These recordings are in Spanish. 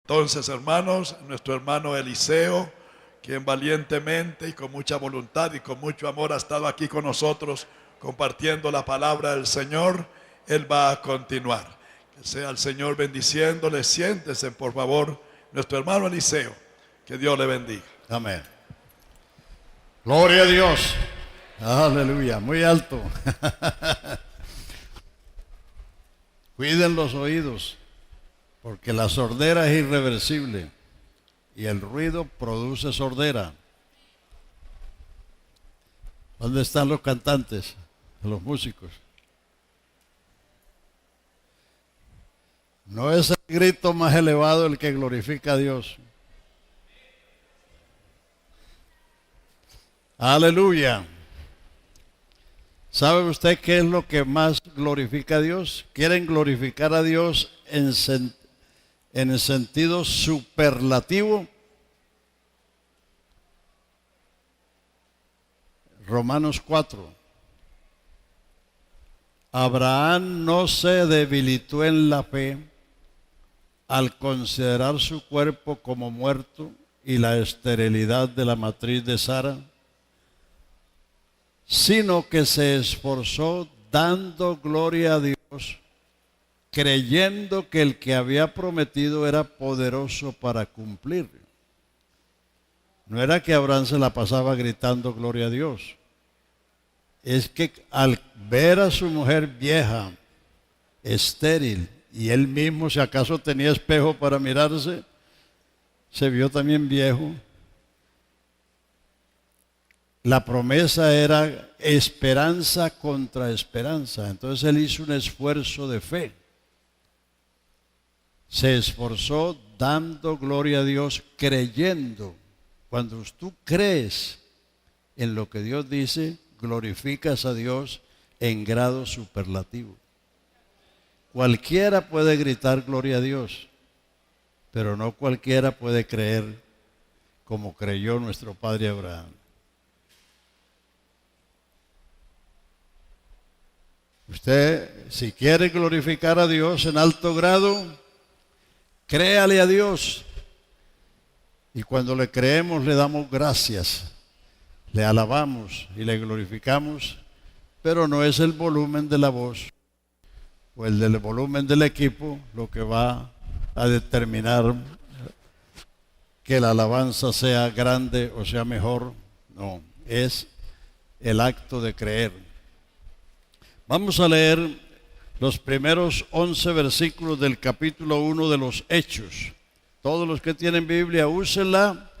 Entonces, hermanos, nuestro hermano Eliseo, quien valientemente y con mucha voluntad y con mucho amor ha estado aquí con nosotros compartiendo la palabra del Señor, él va a continuar. Que sea el Señor bendiciéndole. Siéntese, por favor, nuestro hermano Eliseo. Que Dios le bendiga. Amén. Gloria a Dios. Aleluya. Muy alto. Cuiden los oídos, porque la sordera es irreversible y el ruido produce sordera. ¿Dónde están los cantantes, los músicos? No es el grito más elevado el que glorifica a Dios. Aleluya. ¿Sabe usted qué es lo que más glorifica a Dios? ¿Quieren glorificar a Dios en el sentido superlativo? Romanos 4. Abraham no se debilitó en la fe al considerar su cuerpo como muerto y la esterilidad de la matriz de Sara, sino que se esforzó dando gloria a Dios, creyendo que el que había prometido era poderoso para cumplir. No era que Abraham se la pasaba gritando gloria a Dios. Es que al ver a su mujer vieja, estéril, y él mismo, si acaso tenía espejo para mirarse, se vio también viejo. La promesa era esperanza contra esperanza. Entonces él hizo un esfuerzo de fe. Se esforzó dando gloria a Dios, creyendo. Cuando tú crees en lo que Dios dice, glorificas a Dios en grado superlativo. Cualquiera puede gritar gloria a Dios, pero no cualquiera puede creer como creyó nuestro padre Abraham. Usted, si quiere glorificar a Dios en alto grado, créale a Dios. Y cuando le creemos, le damos gracias, le alabamos y le glorificamos, pero no es el volumen de la voz o el del volumen del equipo lo que va a determinar que la alabanza sea grande o sea mejor. No, es el acto de creer. Vamos a leer los primeros 11 versículos del capítulo 1 de los Hechos. Todos los que tienen Biblia, úsenla.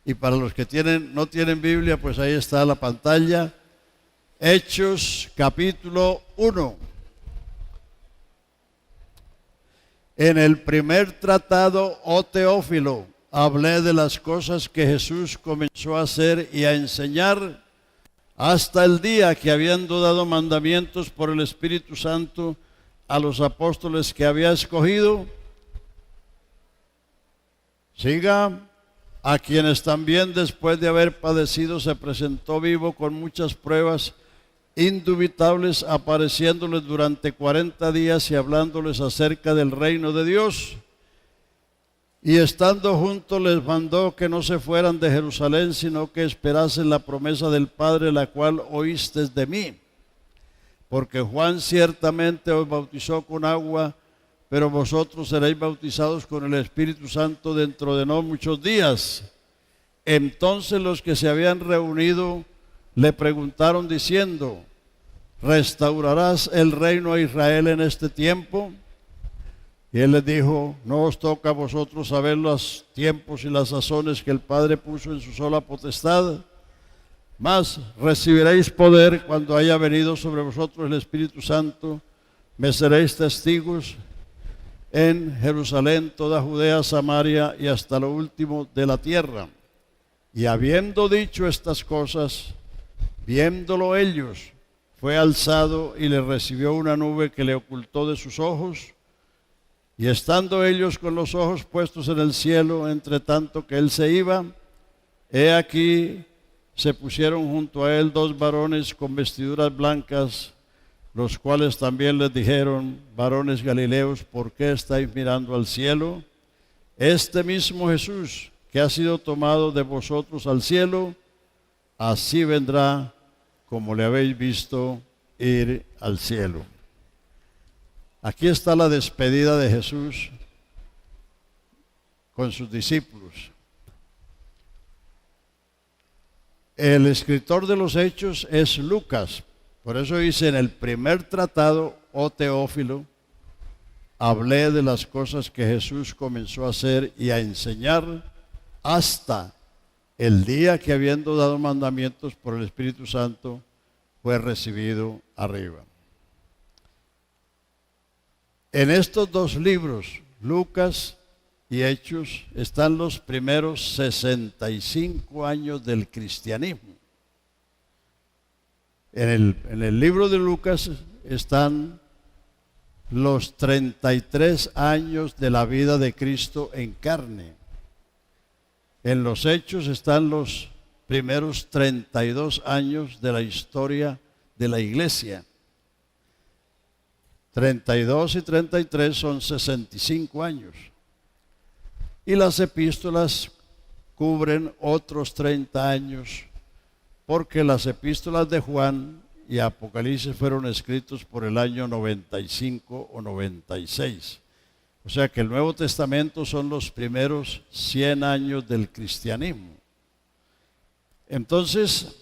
Y para los que no tienen Biblia, pues ahí está la pantalla. Hechos capítulo 1. En el primer tratado, oh Teófilo, hablé de las cosas que Jesús comenzó a hacer y a enseñar hasta el día que, habiendo dado mandamientos por el Espíritu Santo a los apóstoles que había escogido, siga, a quienes también después de haber padecido se presentó vivo con muchas pruebas indubitables, apareciéndoles durante 40 días y hablándoles acerca del reino de Dios. Y estando juntos les mandó que no se fueran de Jerusalén, sino que esperasen la promesa del Padre, la cual oísteis de mí. Porque Juan ciertamente os bautizó con agua, pero vosotros seréis bautizados con el Espíritu Santo dentro de no muchos días. Entonces los que se habían reunido le preguntaron diciendo: ¿restaurarás el reino a Israel en este tiempo? Y él les dijo: no os toca a vosotros saber los tiempos y las sazones que el Padre puso en su sola potestad, mas recibiréis poder cuando haya venido sobre vosotros el Espíritu Santo. Me seréis testigos en Jerusalén, toda Judea, Samaria y hasta lo último de la tierra. Y habiendo dicho estas cosas, viéndolo ellos, fue alzado y le recibió una nube que le ocultó de sus ojos. Y estando ellos con los ojos puestos en el cielo, entre tanto que él se iba, he aquí se pusieron junto a él dos varones con vestiduras blancas, los cuales también les dijeron: varones galileos, ¿por qué estáis mirando al cielo? este mismo Jesús que ha sido tomado de vosotros al cielo, así vendrá como le habéis visto ir al cielo. Aquí está la despedida de Jesús con sus discípulos. El escritor de los Hechos es Lucas. Por eso dice en el primer tratado, oh Teófilo, hablé de las cosas que Jesús comenzó a hacer y a enseñar hasta el día que, habiendo dado mandamientos por el Espíritu Santo, fue recibido arriba. En estos dos libros, Lucas y Hechos, están los primeros 65 años del cristianismo. En el libro de Lucas están los 33 años de la vida de Cristo en carne. En los Hechos están los primeros 32 años de la historia de la iglesia. 32 y 33 son 65 años. Y las epístolas cubren otros 30 años, porque las epístolas de Juan y Apocalipsis fueron escritos por el año 95 o 96. O sea que el Nuevo Testamento son los primeros 100 años del cristianismo. Entonces,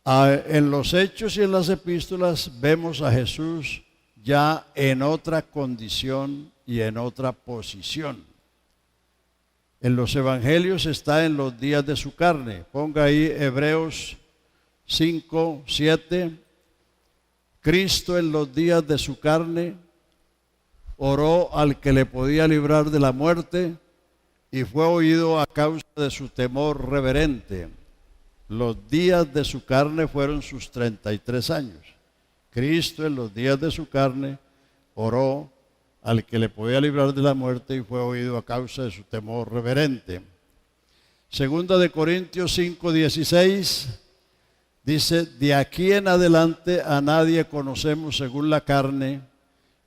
en los Hechos y en las epístolas vemos a Jesús ya en otra condición y en otra posición. En los evangelios está en los días de su carne. Ponga ahí Hebreos 5, 7. Cristo en los días de su carne oró al que le podía librar de la muerte y fue oído a causa de su temor reverente. Los días de su carne fueron sus 33 años. Cristo en los días de su carne oró al que le podía librar de la muerte y fue oído a causa de su temor reverente. Segunda de Corintios 5, 16 dice: de aquí en adelante a nadie conocemos según la carne,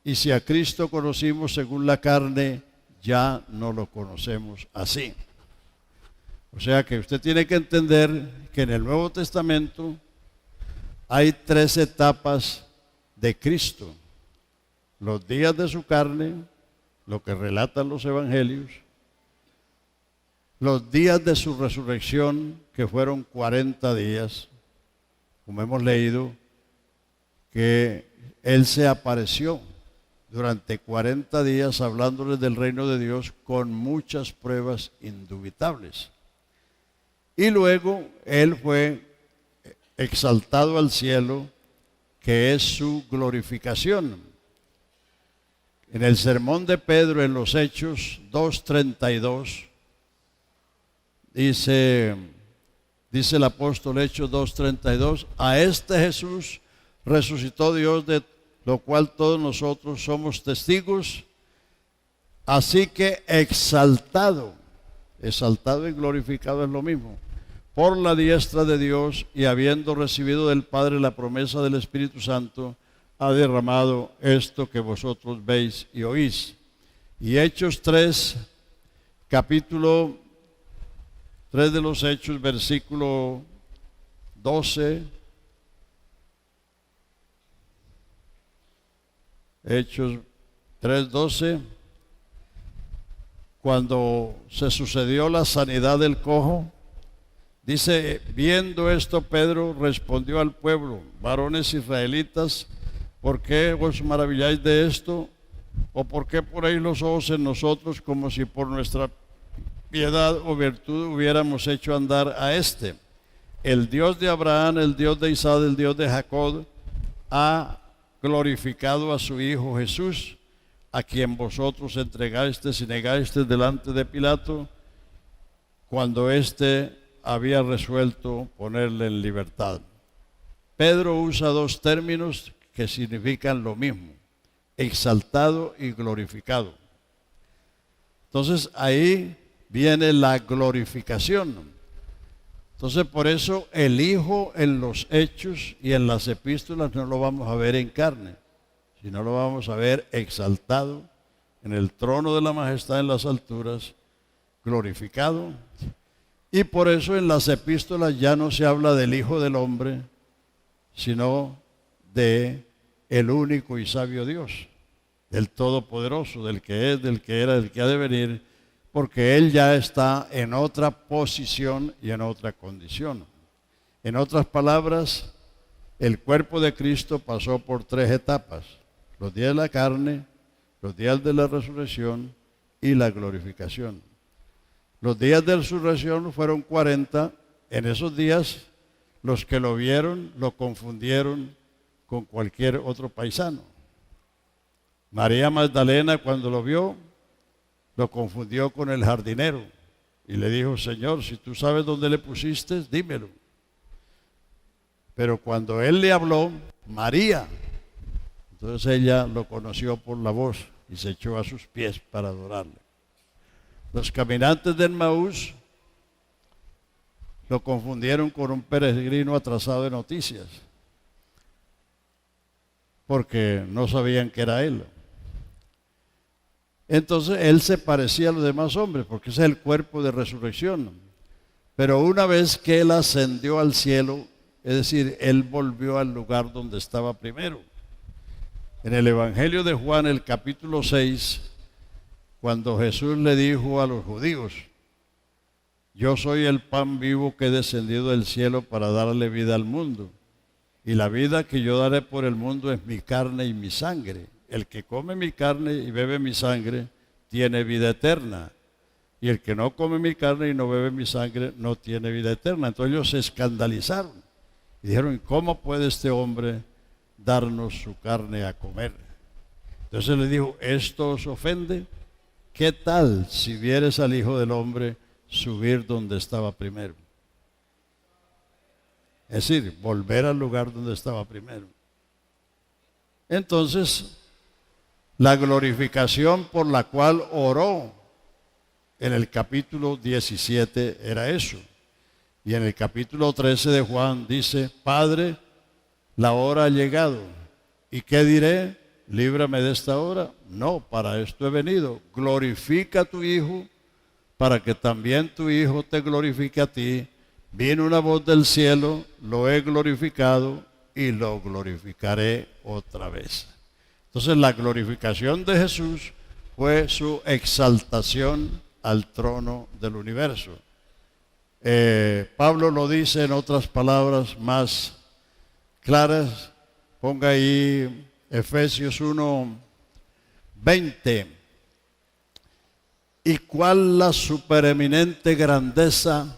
y si a Cristo conocimos según la carne, ya no lo conocemos así. O sea que usted tiene que entender que en el Nuevo Testamento hay 3 etapas de Cristo: los días de su carne, lo que relatan los evangelios; los días de su resurrección, que fueron 40 días, como hemos leído, que Él se apareció durante 40 días hablándoles del reino de Dios con muchas pruebas indubitables. Y luego Él fue exaltado al cielo, que es su glorificación. En el sermón de Pedro en los Hechos 2:32 dice el apóstol, Hechos 2:32, a este Jesús resucitó Dios, de lo cual todos nosotros somos testigos. Así que exaltado y glorificado es lo mismo, por la diestra de Dios, y habiendo recibido del Padre la promesa del Espíritu Santo, ha derramado esto que vosotros veis y oís. Y Hechos 3, capítulo 3 de los Hechos, versículo 12. Hechos 3:12, cuando se sucedió la sanidad del cojo, dice: viendo esto, Pedro respondió al pueblo: varones israelitas, ¿por qué os maravilláis de esto? ¿O por qué ponéis los ojos en nosotros, como si por nuestra piedad o virtud hubiéramos hecho andar a este? El Dios de Abraham, el Dios de Isaac, el Dios de Jacob, ha glorificado a su Hijo Jesús, a quien vosotros entregasteis y negasteis delante de Pilato, cuando éste había resuelto ponerle en libertad. Pedro usa 2 términos que significan lo mismo: exaltado y glorificado. Entonces ahí viene la glorificación. Entonces por eso el Hijo en los Hechos y en las epístolas no lo vamos a ver en carne, sino lo vamos a ver exaltado en el trono de la majestad en las alturas, glorificado. Y por eso en las epístolas ya no se habla del Hijo del Hombre, sino de el único y sabio Dios, del Todopoderoso, del que es, del que era, del que ha de venir, porque Él ya está en otra posición y en otra condición. En otras palabras, el cuerpo de Cristo pasó por 3 etapas: los días de la carne, los días de la resurrección y la glorificación. Los días de la resurrección fueron 40. En esos días, los que lo vieron lo confundieron con cualquier otro paisano. María Magdalena, cuando lo vio, lo confundió con el jardinero y le dijo: Señor, si tú sabes dónde le pusiste, dímelo. Pero cuando él le habló, María, entonces ella lo conoció por la voz y se echó a sus pies para adorarle. Los caminantes de Emmaús lo confundieron con un peregrino atrasado de noticias, porque no sabían que era él. Entonces él se parecía a los demás hombres, porque ese es el cuerpo de resurrección. Pero una vez que él ascendió al cielo, es decir, él volvió al lugar donde estaba primero. En el Evangelio de Juan, el capítulo 6, cuando Jesús le dijo a los judíos: yo soy el pan vivo que he descendido del cielo para darle vida al mundo, y la vida que yo daré por el mundo es mi carne y mi sangre. El que come mi carne y bebe mi sangre tiene vida eterna, y el que no come mi carne y no bebe mi sangre no tiene vida eterna. Entonces ellos se escandalizaron y dijeron: ¿cómo puede este hombre darnos su carne a comer? Entonces le dijo: ¿esto os ofende? ¿Qué tal si vieres al Hijo del Hombre subir donde estaba primero? Es decir, volver al lugar donde estaba primero. Entonces, la glorificación por la cual oró en el capítulo 17 era eso. Y en el capítulo 13 de Juan dice: Padre, la hora ha llegado. ¿Y qué diré? Líbrame de esta hora. No, para esto he venido. Glorifica a tu Hijo, para que también tu Hijo te glorifique a ti. Vino una voz del cielo, lo he glorificado y lo glorificaré otra vez. Entonces la glorificación de Jesús fue su exaltación al trono del universo. Pablo lo dice en otras palabras más claras. Ponga ahí Efesios 1:20. ¿Y cuál la supereminente grandeza,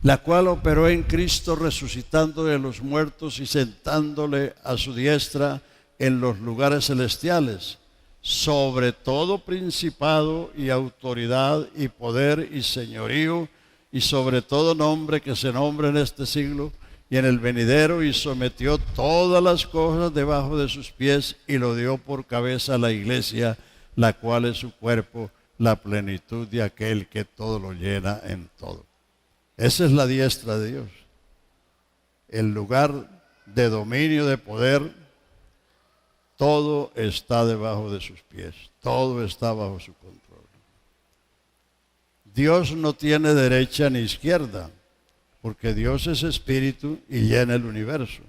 la cual operó en Cristo resucitando de los muertos y sentándole a su diestra en los lugares celestiales, sobre todo principado y autoridad y poder y señorío, y sobre todo nombre que se nombre en este siglo y en el venidero, y sometió todas las cosas debajo de sus pies y lo dio por cabeza a la iglesia, la cual es su cuerpo, la plenitud de aquel que todo lo llena en todo. Esa es la diestra de Dios, el lugar de dominio, de poder. Todo está debajo de sus pies, todo está bajo su control. Dios no tiene derecha ni izquierda, porque Dios es espíritu y llena el universo.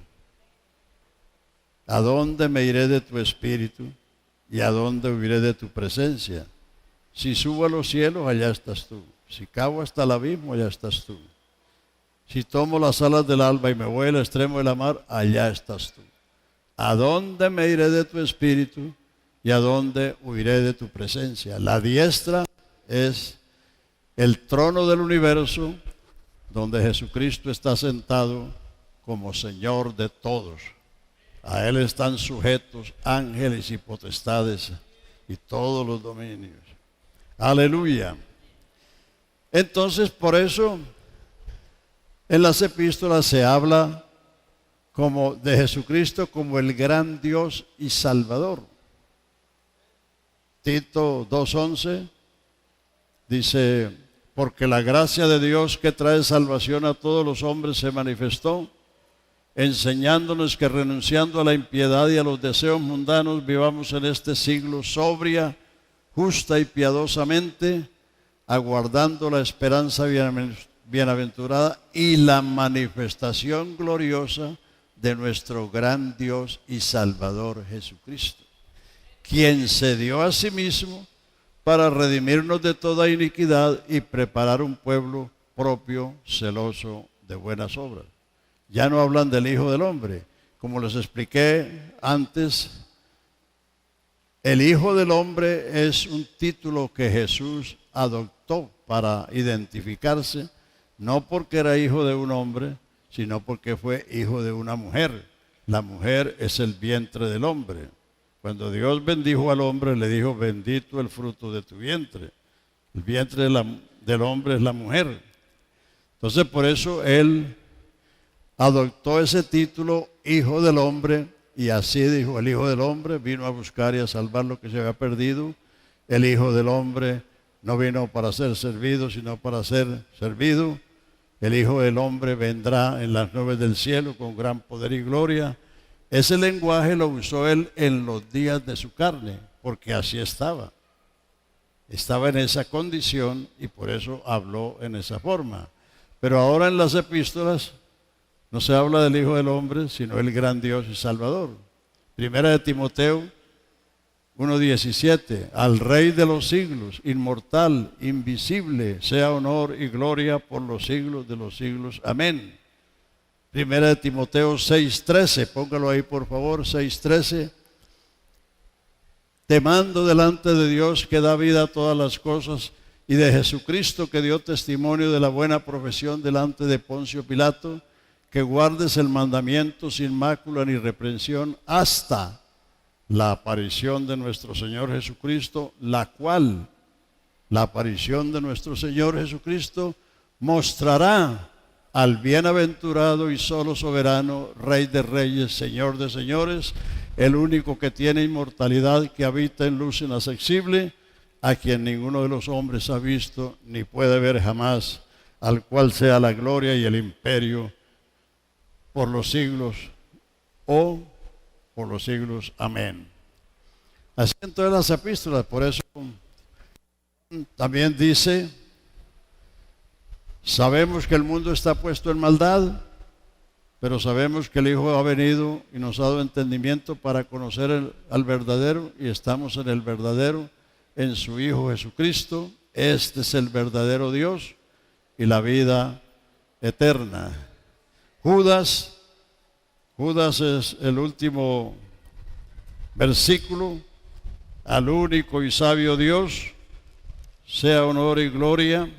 ¿A dónde me iré de tu espíritu y a dónde huiré de tu presencia? Si subo a los cielos, allá estás tú. Si cabo hasta el abismo, allá estás tú. Si tomo las alas del alba y me voy al extremo de la mar, allá estás tú. ¿A dónde me iré de tu espíritu y a dónde huiré de tu presencia? La diestra es el trono del universo, donde Jesucristo está sentado como Señor de todos. A Él están sujetos ángeles y potestades y todos los dominios. Aleluya. Entonces, por eso en las epístolas se habla como de Jesucristo como el gran Dios y Salvador. Tito 2:11 dice: porque la gracia de Dios que trae salvación a todos los hombres se manifestó, enseñándonos que renunciando a la impiedad y a los deseos mundanos vivamos en este siglo sobria, justa y piadosamente, aguardando la esperanza bienaventurada y la manifestación gloriosa de nuestro gran Dios y Salvador Jesucristo, quien se dio a sí mismo para redimirnos de toda iniquidad y preparar un pueblo propio, celoso de buenas obras. Ya no hablan del Hijo del Hombre. Como les expliqué antes, el Hijo del Hombre es un título que Jesús adoptó para identificarse, no porque era hijo de un hombre, sino porque fue hijo de una mujer. La mujer es el vientre del hombre. Cuando Dios bendijo al hombre, le dijo: bendito el fruto de tu vientre. El vientre del hombre es la mujer. Entonces, por eso Él adoptó ese título, Hijo del Hombre, y así dijo: el Hijo del Hombre vino a buscar y a salvar lo que se había perdido. El Hijo del Hombre no vino para ser servido, sino para ser servido. El Hijo del Hombre vendrá en las nubes del cielo con gran poder y gloria. Ese lenguaje lo usó Él en los días de su carne, porque así estaba. Estaba en esa condición y por eso habló en esa forma. Pero ahora en las epístolas no se habla del Hijo del Hombre, sino el gran Dios y Salvador. Primera de Timoteo 1:17, al Rey de los siglos, inmortal, invisible, sea honor y gloria por los siglos de los siglos. Amén. Primera de Timoteo 6:13, póngalo ahí por favor, 6:13. Te mando delante de Dios que da vida a todas las cosas y de Jesucristo que dio testimonio de la buena profesión delante de Poncio Pilato, que guardes el mandamiento sin mácula ni reprensión hasta la aparición de nuestro Señor Jesucristo, la cual, la aparición de nuestro Señor Jesucristo, mostrará al bienaventurado y solo soberano, Rey de reyes, Señor de señores, el único que tiene inmortalidad, que habita en luz inaccesible, a quien ninguno de los hombres ha visto ni puede ver jamás, al cual sea la gloria y el imperio por los siglos o por los siglos. Amén. Así en todas las epístolas, por eso también dice: sabemos que el mundo está puesto en maldad, pero sabemos que el Hijo ha venido y nos ha dado entendimiento para conocer al verdadero, y estamos en el verdadero, en su Hijo Jesucristo. Este es el verdadero Dios y la vida eterna. Judas es el último versículo. Al único y sabio Dios sea honor y gloria.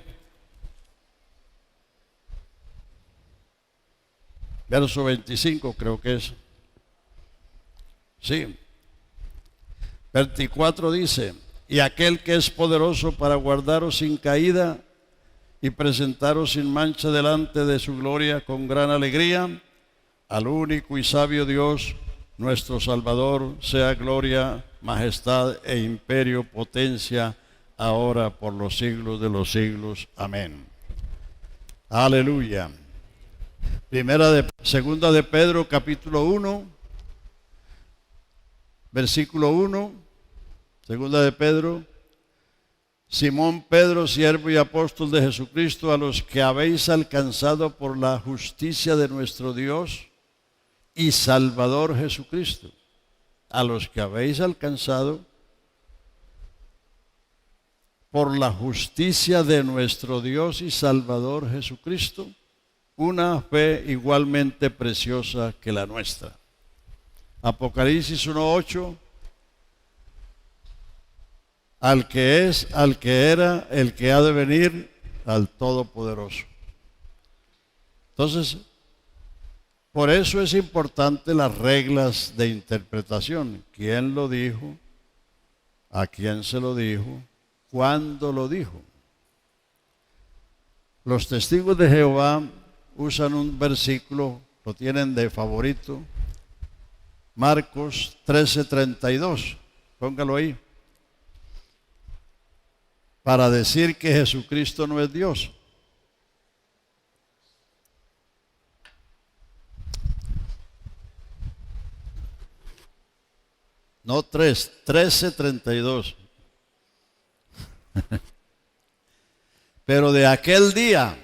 Verso 25 creo que es. Sí. 24 dice: y aquel que es poderoso para guardaros sin caída y presentaros sin mancha delante de su gloria con gran alegría, al único y sabio Dios, nuestro Salvador, sea gloria, majestad e imperio, potencia, ahora por los siglos de los siglos. Amén. Aleluya. Segunda de Pedro, capítulo 1, versículo 1. Segunda de Pedro: Simón Pedro, siervo y apóstol de Jesucristo, a los que habéis alcanzado por la justicia de nuestro Dios y Salvador Jesucristo. A los que habéis alcanzado por la justicia de nuestro Dios y Salvador Jesucristo, una fe igualmente preciosa que la nuestra. Apocalipsis 1:8: al que es, al que era, el que ha de venir, al Todopoderoso. Entonces, por eso es importante las reglas de interpretación. ¿Quién lo dijo? ¿A quién se lo dijo? ¿Cuándo lo dijo? Los testigos de Jehová usan un versículo, lo tienen de favorito, Marcos 13:32. Póngalo ahí. Para decir que Jesucristo no es Dios. No 13:32. Pero de aquel día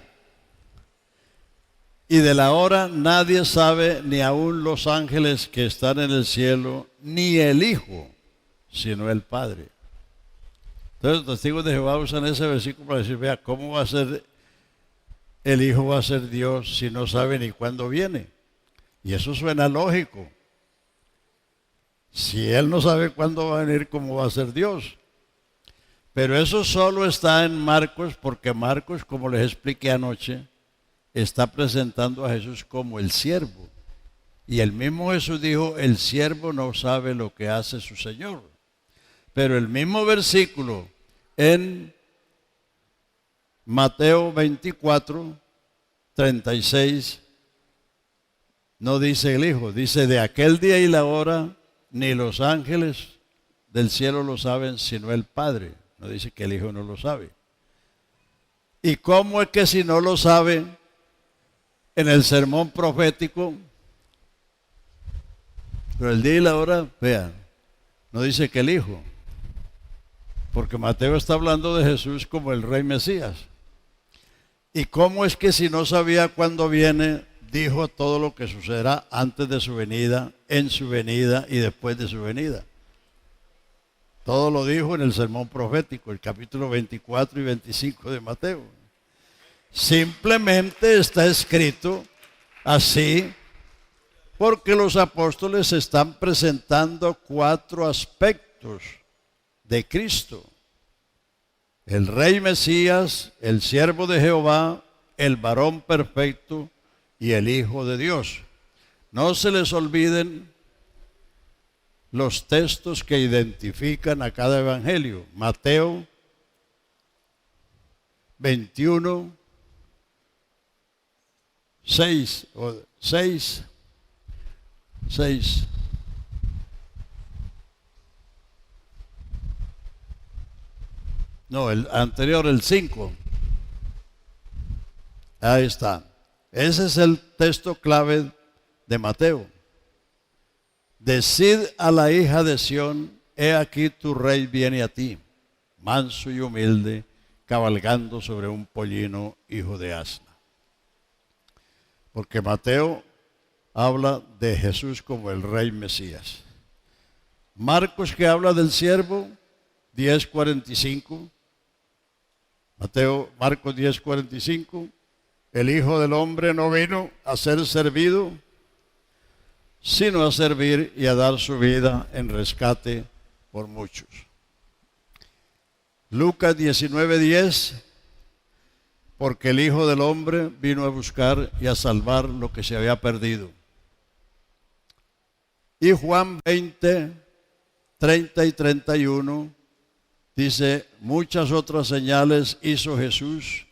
y de la hora nadie sabe, ni aun los ángeles que están en el cielo, ni el Hijo, sino el Padre. Entonces los testigos de Jehová usan ese versículo para decir, vea, ¿cómo va a ser el Hijo, va a ser Dios si no sabe ni cuándo viene? Y eso suena lógico. Si Él no sabe cuándo va a venir, ¿cómo va a ser Dios? Pero eso solo está en Marcos, porque Marcos, como les expliqué anoche, está presentando a Jesús como el siervo. Y el mismo Jesús dijo, el siervo no sabe lo que hace su Señor. Pero el mismo versículo en Mateo 24, 36, no dice el Hijo, dice de aquel día y la hora, ni los ángeles del cielo lo saben, sino el Padre. No dice que el Hijo no lo sabe. ¿Y cómo es que si no lo sabe, en el sermón profético, pero el día y la hora, vean, no dice que el Hijo? Porque Mateo está hablando de Jesús como el Rey Mesías. ¿Y cómo es que si no sabía cuándo viene, dijo todo lo que sucederá antes de su venida, en su venida y después de su venida? Todo lo dijo en el sermón profético, el capítulo 24 y 25 de Mateo. Simplemente está escrito así porque los apóstoles están presentando 4 aspectos de Cristo: el Rey Mesías, el siervo de Jehová, el varón perfecto y el Hijo de Dios. No se les olviden los textos que identifican a cada evangelio. Mateo 21, 6. No, el anterior, el 5. Ahí está. Ese es el texto clave de Mateo. Decid a la hija de Sión, he aquí tu rey viene a ti, manso y humilde, cabalgando sobre un pollino, hijo de asna. Porque Mateo habla de Jesús como el Rey Mesías. Marcos, que habla del siervo, 10:45. Marcos 10:45. El Hijo del Hombre no vino a ser servido, sino a servir y a dar su vida en rescate por muchos. Lucas 19:10. Porque el Hijo del Hombre vino a buscar y a salvar lo que se había perdido. Y Juan 20, 30 y 31 dice, muchas otras señales hizo Jesús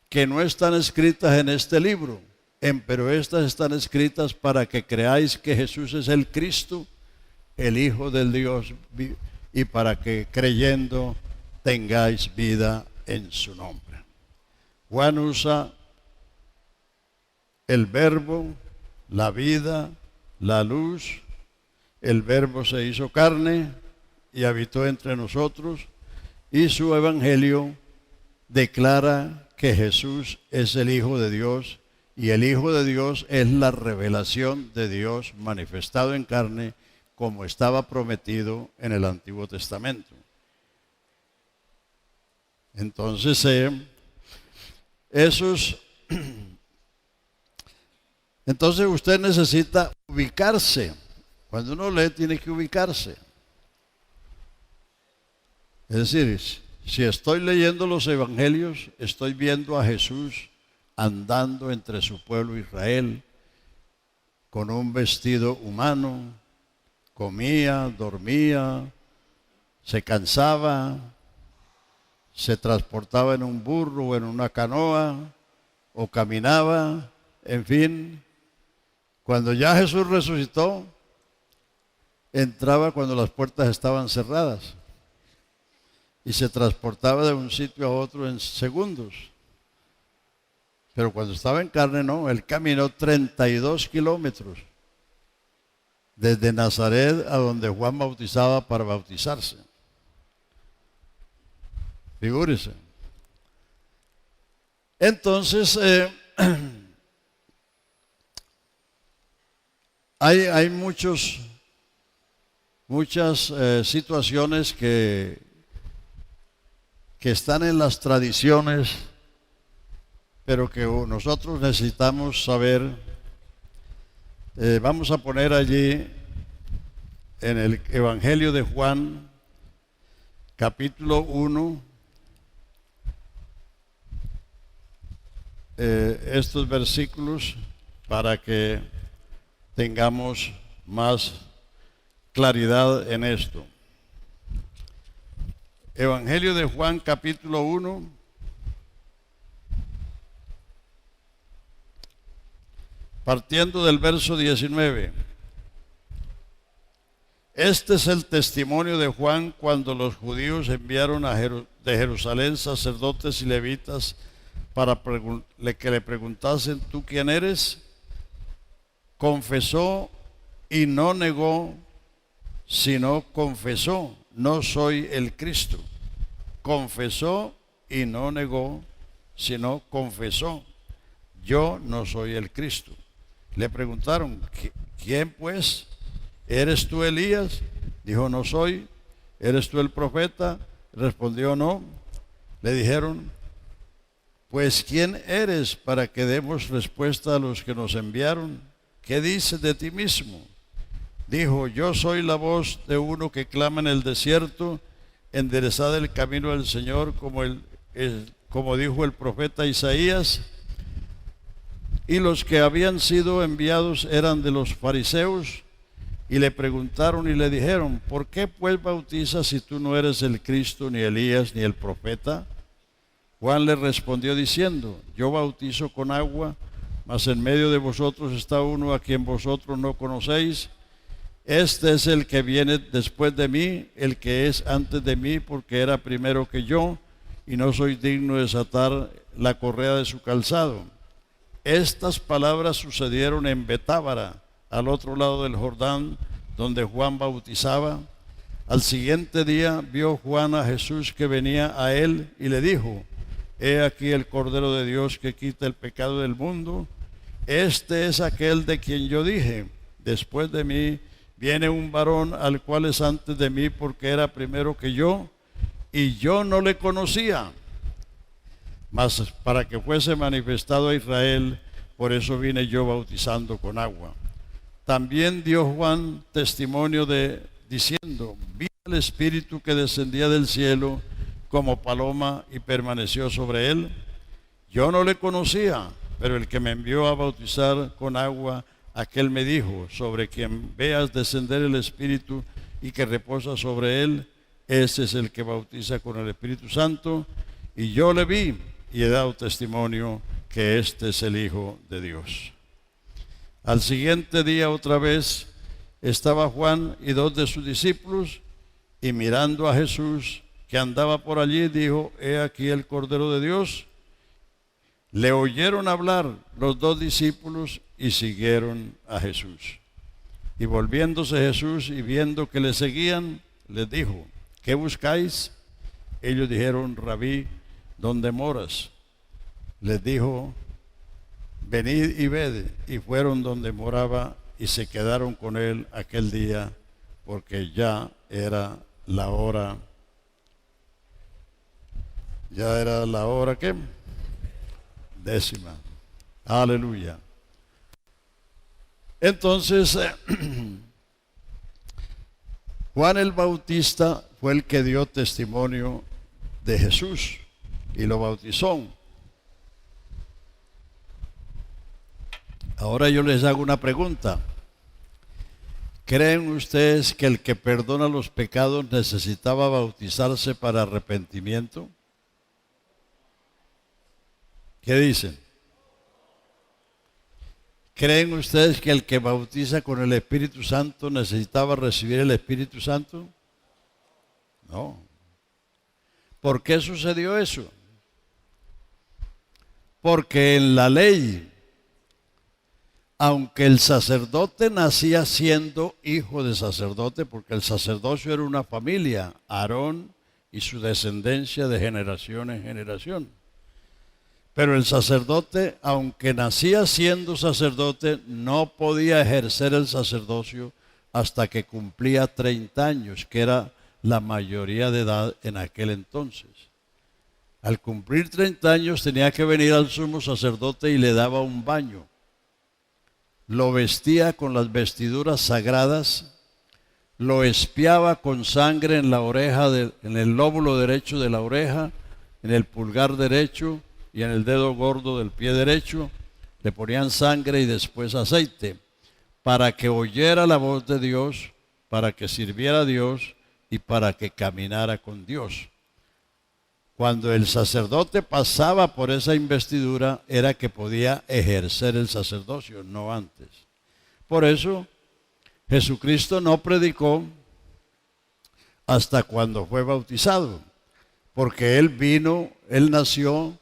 que no están escritas en este libro, pero estas están escritas para que creáis que Jesús es el Cristo, el Hijo del Dios, y para que creyendo tengáis vida en su nombre. Juan usa el verbo, la vida, la luz. El verbo se hizo carne y habitó entre nosotros, y su evangelio declara que Jesús es el Hijo de Dios, y el Hijo de Dios es la revelación de Dios manifestado en carne, como estaba prometido en el Antiguo Testamento. Entonces, entonces usted necesita ubicarse. Cuando uno lee, tiene que ubicarse. Es decir, si estoy leyendo los evangelios, estoy viendo a Jesús andando entre su pueblo Israel con un vestido humano, comía, dormía, se cansaba, se transportaba en un burro o en una canoa, o caminaba, en fin. Cuando ya Jesús resucitó, entraba cuando las puertas estaban cerradas y se transportaba de un sitio a otro en segundos. Pero cuando estaba en carne, no, él caminó 32 kilómetros desde Nazaret a donde Juan bautizaba para bautizarse. Figúrese. Entonces, hay muchas situaciones que están en las tradiciones, pero que nosotros necesitamos saber. Vamos a poner allí en el Evangelio de Juan, capítulo 1, estos versículos para que tengamos más claridad en esto. Evangelio de Juan, capítulo 1, partiendo del verso 19. Este es el testimonio de Juan cuando los judíos enviaron de Jerusalén sacerdotes y levitas para que le preguntasen: ¿tú quién eres? Confesó y no negó, sino confesó: no soy el Cristo. Confesó y no negó, sino confesó: yo no soy el Cristo. Le preguntaron: ¿quién pues? ¿Eres tú Elías? Dijo: no soy. ¿Eres tú el profeta? Respondió: no. Le dijeron: pues ¿quién eres para que demos respuesta a los que nos enviaron? ¿Qué dices de ti mismo? Dijo: yo soy la voz de uno que clama en el desierto, enderezad el camino del Señor, como dijo el profeta Isaías. Y los que habían sido enviados eran de los fariseos, y le preguntaron y le dijeron: ¿por qué pues bautizas si tú no eres el Cristo, ni Elías, ni el profeta? Juan le respondió diciendo: yo bautizo con agua, mas en medio de vosotros está uno a quien vosotros no conocéis. Este es el que viene después de mí, el que es antes de mí, porque era primero que yo, y no soy digno de desatar la correa de su calzado. Estas palabras sucedieron en Betábara, al otro lado del Jordán, donde Juan bautizaba. Al siguiente día vio Juan a Jesús que venía a él y le dijo: he aquí el Cordero de Dios que quita el pecado del mundo. Este es aquel de quien yo dije: después de mí viene un varón al cual es antes de mí, porque era primero que yo, y yo no le conocía. Mas para que fuese manifestado a Israel, por eso vine yo bautizando con agua. También dio Juan testimonio diciendo: vi al Espíritu que descendía del cielo como paloma y permaneció sobre él. Yo no le conocía, pero el que me envió a bautizar con agua, aquel me dijo: sobre quien veas descender el Espíritu y que reposa sobre él, ese es el que bautiza con el Espíritu Santo. Y yo le vi y he dado testimonio que este es el Hijo de Dios. Al siguiente día otra vez estaba Juan y dos de sus discípulos, y mirando a Jesús que andaba por allí, dijo: he aquí el Cordero de Dios. Le oyeron hablar los dos discípulos y siguieron a Jesús. Y volviéndose Jesús y viendo que le seguían, les dijo: ¿qué buscáis? Ellos dijeron: Rabí, ¿dónde moras? Les dijo: venid y ved. Y fueron donde moraba y se quedaron con él aquel día, porque ya era la hora. Ya era la hora, ¿qué? 10ª. Aleluya. Entonces, Juan el Bautista fue el que dio testimonio de Jesús y lo bautizó. Ahora yo les hago una pregunta. ¿Creen ustedes que el que perdona los pecados necesitaba bautizarse para arrepentimiento? ¿Qué dicen? ¿Creen ustedes que el que bautiza con el Espíritu Santo necesitaba recibir el Espíritu Santo? No. ¿Por qué sucedió eso? Porque en la ley, aunque el sacerdote nacía siendo hijo de sacerdote, porque el sacerdocio era una familia, Aarón y su descendencia de generación en generación. Pero el sacerdote, aunque nacía siendo sacerdote, no podía ejercer el sacerdocio hasta que cumplía 30 años, que era la mayoría de edad en aquel entonces. Al cumplir 30 años tenía que venir al sumo sacerdote y le daba un baño. Lo vestía con las vestiduras sagradas, lo espiaba con sangre en la oreja, en el lóbulo derecho de la oreja, en el pulgar derecho y en el dedo gordo del pie derecho. Le ponían sangre y después aceite, para que oyera la voz de Dios, para que sirviera a Dios y para que caminara con Dios. Cuando el sacerdote pasaba por esa investidura, era que podía ejercer el sacerdocio, no antes. Por eso, Jesucristo no predicó hasta cuando fue bautizado, porque Él nació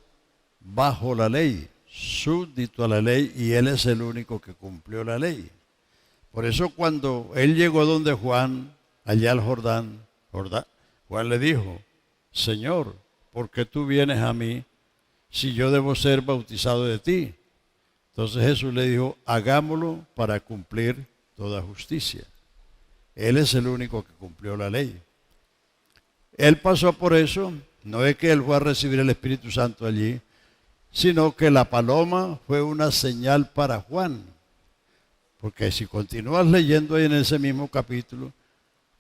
bajo la ley, súbdito a la ley, y Él es el único que cumplió la ley. Por eso cuando Él llegó donde Juan, allá al Jordán, Juan le dijo: Señor, ¿por qué tú vienes a mí si yo debo ser bautizado de ti? Entonces Jesús le dijo: hagámoslo para cumplir toda justicia. Él es el único que cumplió la ley. Él pasó por eso, no es que él fue a recibir el Espíritu Santo allí, sino que la paloma fue una señal para Juan. Porque si continúas leyendo ahí en ese mismo capítulo,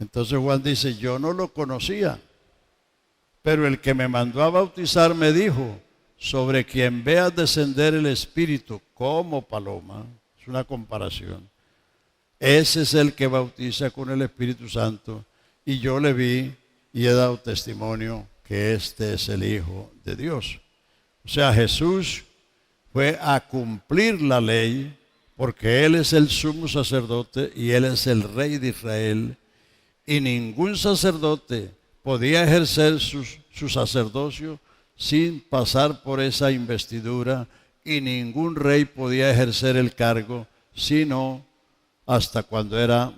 entonces Juan dice: yo no lo conocía, pero el que me mandó a bautizar me dijo: sobre quien veas descender el Espíritu como paloma. Es una comparación. Ese es el que bautiza con el Espíritu Santo, y yo le vi y he dado testimonio que este es el Hijo de Dios. O sea, Jesús fue a cumplir la ley, porque Él es el sumo sacerdote y Él es el Rey de Israel, y ningún sacerdote podía ejercer su sacerdocio sin pasar por esa investidura, y ningún rey podía ejercer el cargo sino hasta cuando era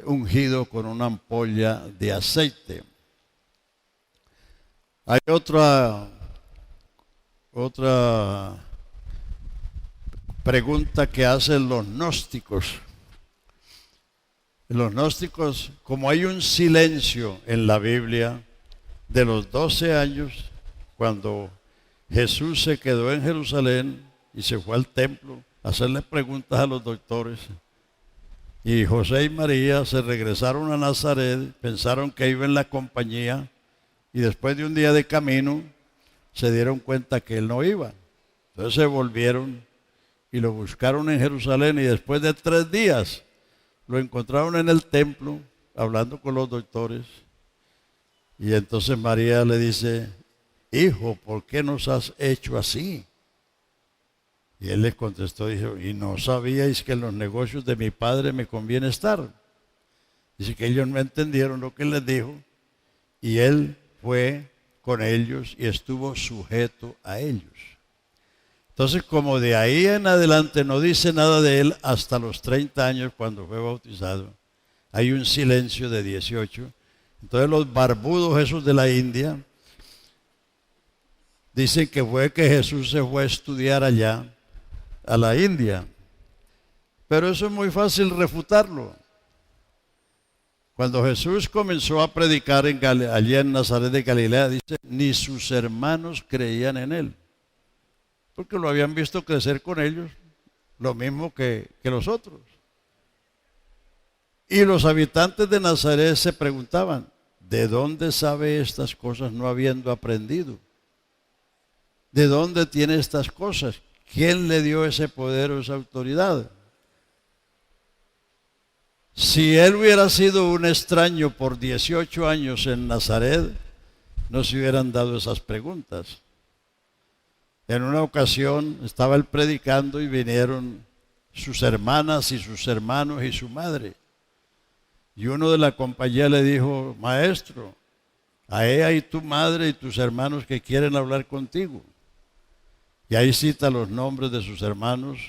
ungido con una ampolla de aceite. Hay otra pregunta que hacen los gnósticos. Los gnósticos, como hay un silencio en la Biblia de los 12 años, cuando Jesús se quedó en Jerusalén y se fue al templo a hacerle preguntas a los doctores, y José y María se regresaron a Nazaret, pensaron que iba en la compañía, y después de un día de camino se dieron cuenta que él no iba. Entonces se volvieron y lo buscaron en Jerusalén, y después de 3 días lo encontraron en el templo hablando con los doctores. Y entonces María le dice: hijo, ¿por qué nos has hecho así? Y él les contestó, dijo: ¿y no sabíais que en los negocios de mi padre me conviene estar? Dice que ellos no entendieron lo que él les dijo, y él fue con ellos y estuvo sujeto a ellos. Entonces, como de ahí en adelante no dice nada de él hasta los 30 años cuando fue bautizado, hay un silencio de 18. Entonces los barbudos esos de la India dicen que fue que Jesús se fue a estudiar allá, a la India. Pero eso es muy fácil refutarlo. Cuando Jesús comenzó a predicar allí en Nazaret de Galilea, dice, ni sus hermanos creían en él, porque lo habían visto crecer con ellos, lo mismo que los otros. Y los habitantes de Nazaret se preguntaban, ¿de dónde sabe estas cosas no habiendo aprendido? ¿De dónde tiene estas cosas? ¿Quién le dio ese poder o esa autoridad? Si él hubiera sido un extraño por 18 años en Nazaret, no se hubieran dado esas preguntas. En una ocasión estaba él predicando y vinieron sus hermanas y sus hermanos y su madre. Y uno de la compañía le dijo, maestro, a ella y tu madre y tus hermanos que quieren hablar contigo. Y ahí cita los nombres de sus hermanos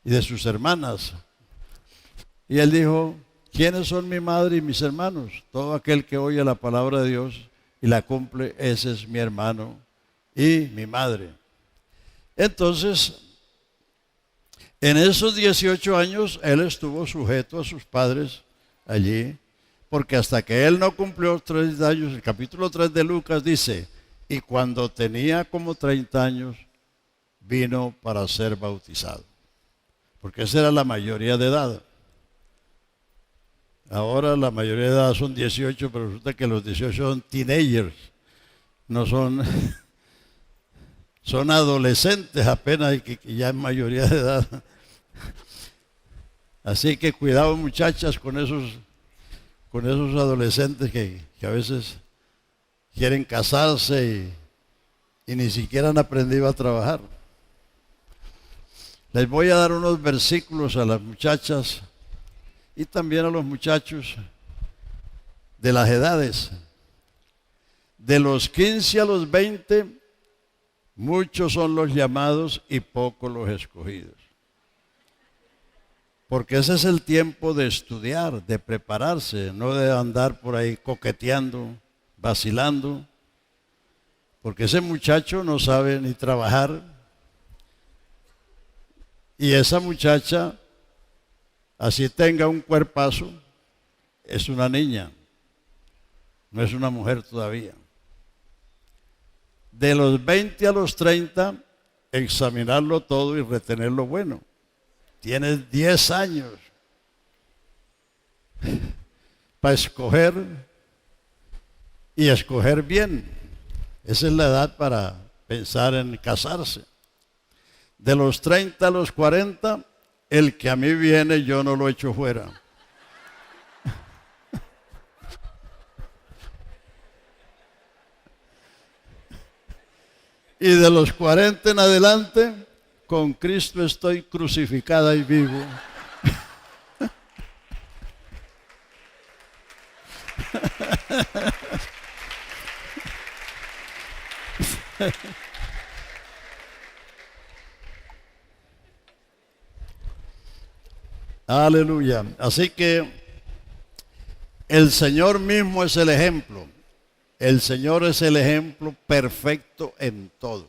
y de sus hermanas. Y él dijo, ¿Quiénes son mi madre y mis hermanos? Todo aquel que oye la palabra de Dios y la cumple, ese es mi hermano y mi madre. Entonces, en esos 18 años, él estuvo sujeto a sus padres allí, porque hasta que él no cumplió 30 años, el capítulo 3 de Lucas dice, y cuando tenía como 30 años, vino para ser bautizado. Porque esa era la mayoría de edad. Ahora la mayoría de edad son 18, pero resulta que los 18 son teenagers, no son, son adolescentes apenas y que ya es mayoría de edad. Así que cuidado, muchachas, con esos adolescentes que a veces quieren casarse y ni siquiera han aprendido a trabajar. Les voy a dar unos versículos a las muchachas y también a los muchachos de las edades. De los 15 a los 20, muchos son los llamados y pocos los escogidos. Porque ese es el tiempo de estudiar, de prepararse, no de andar por ahí coqueteando, vacilando. Porque ese muchacho no sabe ni trabajar. Y esa muchacha, así tenga un cuerpazo, es una niña, no es una mujer todavía. De los 20 a los 30, examinarlo todo y retener lo bueno. Tienes 10 años para escoger y escoger bien. Esa es la edad para pensar en casarse. De los 30 a los 40, el que a mí viene yo no lo echo fuera. Y de los 40 en adelante, con Cristo estoy crucificada y vivo. Aleluya. Así que el Señor mismo es el ejemplo. El Señor es el ejemplo perfecto en todo.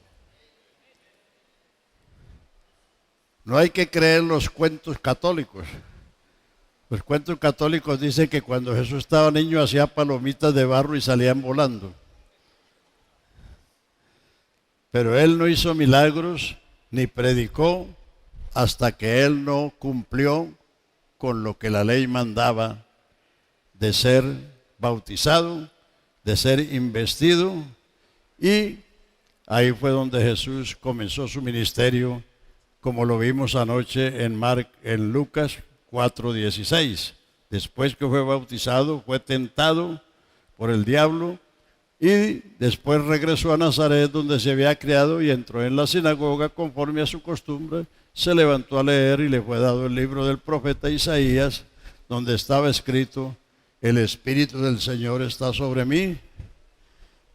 No hay que creer los cuentos católicos. Los cuentos católicos dicen que cuando Jesús estaba niño hacía palomitas de barro y salían volando. Pero Él no hizo milagros ni predicó hasta que Él no cumplió con lo que la ley mandaba de ser bautizado, de ser investido, y ahí fue donde Jesús comenzó su ministerio, como lo vimos anoche en Lucas 4:16. Después que fue bautizado, fue tentado por el diablo y después regresó a Nazaret, donde se había criado, y entró en la sinagoga conforme a su costumbre. Se levantó a leer y le fue dado el libro del profeta Isaías, donde estaba escrito: el Espíritu del Señor está sobre mí,